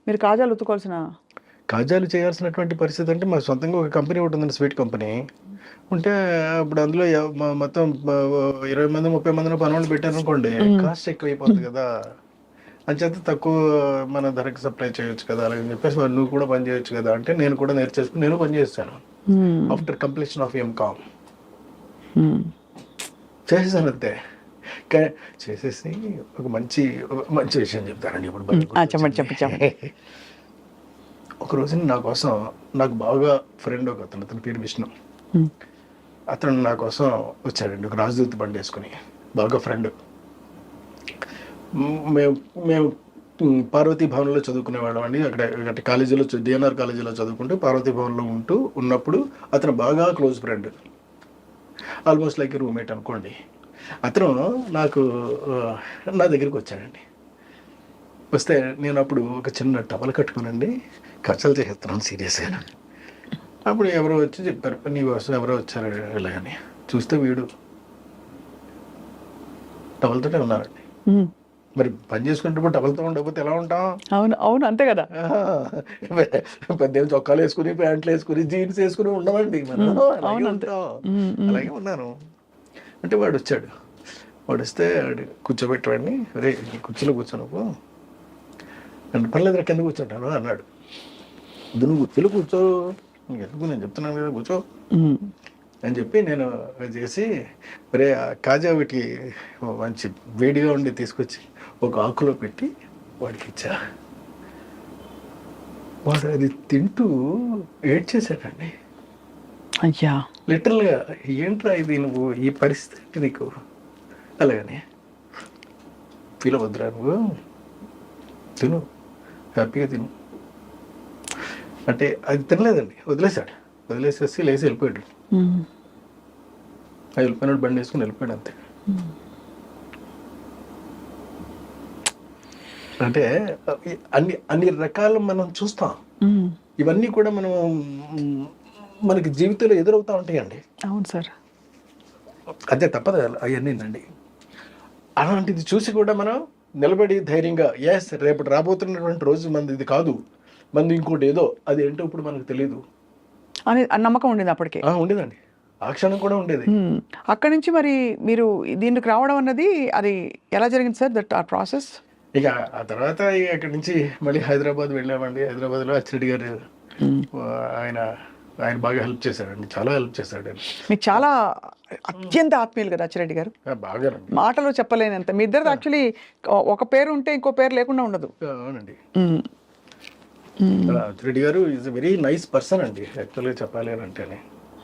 మీరు కాజాలు ఉత్తుకోవాల్సిన కాజాలు చేయాల్సినటువంటి పరిస్థితి అంటే మా సొంతంగా ఒక కంపెనీ ఒకటి ఉందండి, స్వీట్ కంపెనీ ఉంటే అప్పుడు అందులో మొత్తం 20 మంది 30 మందిని పనులు పెట్టారనుకోండి, కాస్ట్ ఎక్కువ అయిపోతుంది కదా, అంచేత తక్కువ మన ధరకి సప్లై చేయొచ్చు కదా అలాగని చెప్పేసి వాళ్ళు నువ్వు కూడా పని చేయొచ్చు కదా అంటే నేను కూడా నేర్చేసుకుని నేను పని చేస్తాను. ఆఫ్టర్ కంప్లీషన్ ఆఫ్ ఎంకామ్ చేసేసాను అంతే. చేసేసి ఒక మంచి విషయం చెప్తానండి ఇప్పుడు. చెప్పండి. ఒక రోజు నా కోసం నాకు బాగా ఫ్రెండ్ ఒక అతని పేరు విష్ణు, అతను నా కోసం వచ్చాడండి ఒక రాజదూత బండి వేసుకుని, బాగా ఫ్రెండ్. మేము పార్వతీ భవన్లో చదువుకునేవాళ్ళం అండి. అక్కడ కాలేజీలో డిఎన్ఆర్ కాలేజీలో చదువుకుంటూ పార్వతీ భవన్లో ఉన్నప్పుడు అతను బాగా close friend, almost like roommate అనుకోండి. అతను నాకు నా దగ్గరికి వచ్చాడండి. వస్తే నేను అప్పుడు ఒక చిన్న టవల్ కట్టుకునండి కచ్చలు చేస్తున్నాను సీరియస్గా. అప్పుడు ఎవరో వచ్చి చెప్పారు నీ కోసం ఎవరో వచ్చారు ఇలాగని. చూస్తే వీడు టవల్తోనే ఉన్నారండి. మరి పని చేసుకుంటే టవల్తో ఉండకపోతే ఎలా ఉంటాం? అవును అంతే కదా. పెద్ద చొక్కాలు వేసుకుని ప్యాంట్లు వేసుకుని జీన్స్ వేసుకుని ఉండమండి మనం, అలాగే ఉన్నాను. అంటే వాడు వచ్చాడు, వాడు వస్తే కూర్చోబెట్టవాడిని, రే కుర్చీలో కూర్చోనుకో అంటే పర్లేదు కింద కూర్చుంటాను అన్నాడు. నువ్వు కుర్చీలో కూర్చో, ఎందుకు నేను చెప్తున్నాను కదా కూర్చో అని చెప్పి నేను చేసి మరే కాజా వీటికి మంచి వేడిగా ఉండి తీసుకొచ్చి ఒక ఆకులో పెట్టి వాడికి ఇచ్చా. వాడు అది తింటూ ఏడ్చేసాడండి. అయ్యా, లిటరల్గా ఏంట్రా ఇది, నువ్వు ఈ పరిస్థితి నీకు అలాగని ఫీల్ అవ్వద్దురా, నువ్వు తిను హ్యాపీగా తిను అంటే అది తినలేదండి, వదిలేసేసి లేచి వెళ్ళిపోయాడు. వెళ్ళిపోయినాడు, బండి వేసుకుని వెళ్ళిపోయాడు అంతే. అంటే అన్ని రకాలు మనం చూస్తాం, ఇవన్నీ కూడా మనం మనకి జీవితంలో ఎదురవుతూ ఉంటాయండి. అవును సార్, అదే తప్పదు అవన్నీనండి. అలాంటిది చూసి కూడా మనం నిలబడి ధైర్యంగా ఎస్ రేపటి రాబోతున్నటువంటి రోజు మంది ఇది కాదు, మంది ఇంకోటి ఏదో, అది ఏంటో ఇప్పుడు మనకు తెలియదు అని నమ్మకం ఉండేది అప్పటికే. ఉండేదండి, ఆ క్షణం కూడా ఉండేది. అక్కడి నుంచి మరి మీరు దీనికి రావడం అన్నది అది ఎలా జరిగింది సార్, దట్ ఆ ప్రాసెస్? ఇక ఆ తర్వాత అక్కడి నుంచి మళ్ళీ హైదరాబాద్ వెళ్ళామండి. హైదరాబాద్లో అచ్చిరెడ్డి గారు ఆయన బాగా హెల్ప్ చేశాడండి, చాలా హెల్ప్ చేశాడు. మీకు చాలా అత్యంత ఆత్మీయులు కదా అచ్చిరెడ్డి గారు, బాగా మాటలు చెప్పలేనంత. మీ ఇద్దరు యాక్చువల్లీ ఒక పేరు ఉంటే ఇంకో పేరు లేకుండా ఉండదు. అవునండి, అచ్చిరెడ్డి గారు ఈజ్ వెరీ నైస్ పర్సన్ అండి యాక్చువల్గా చెప్పాలి అని అంటేనే.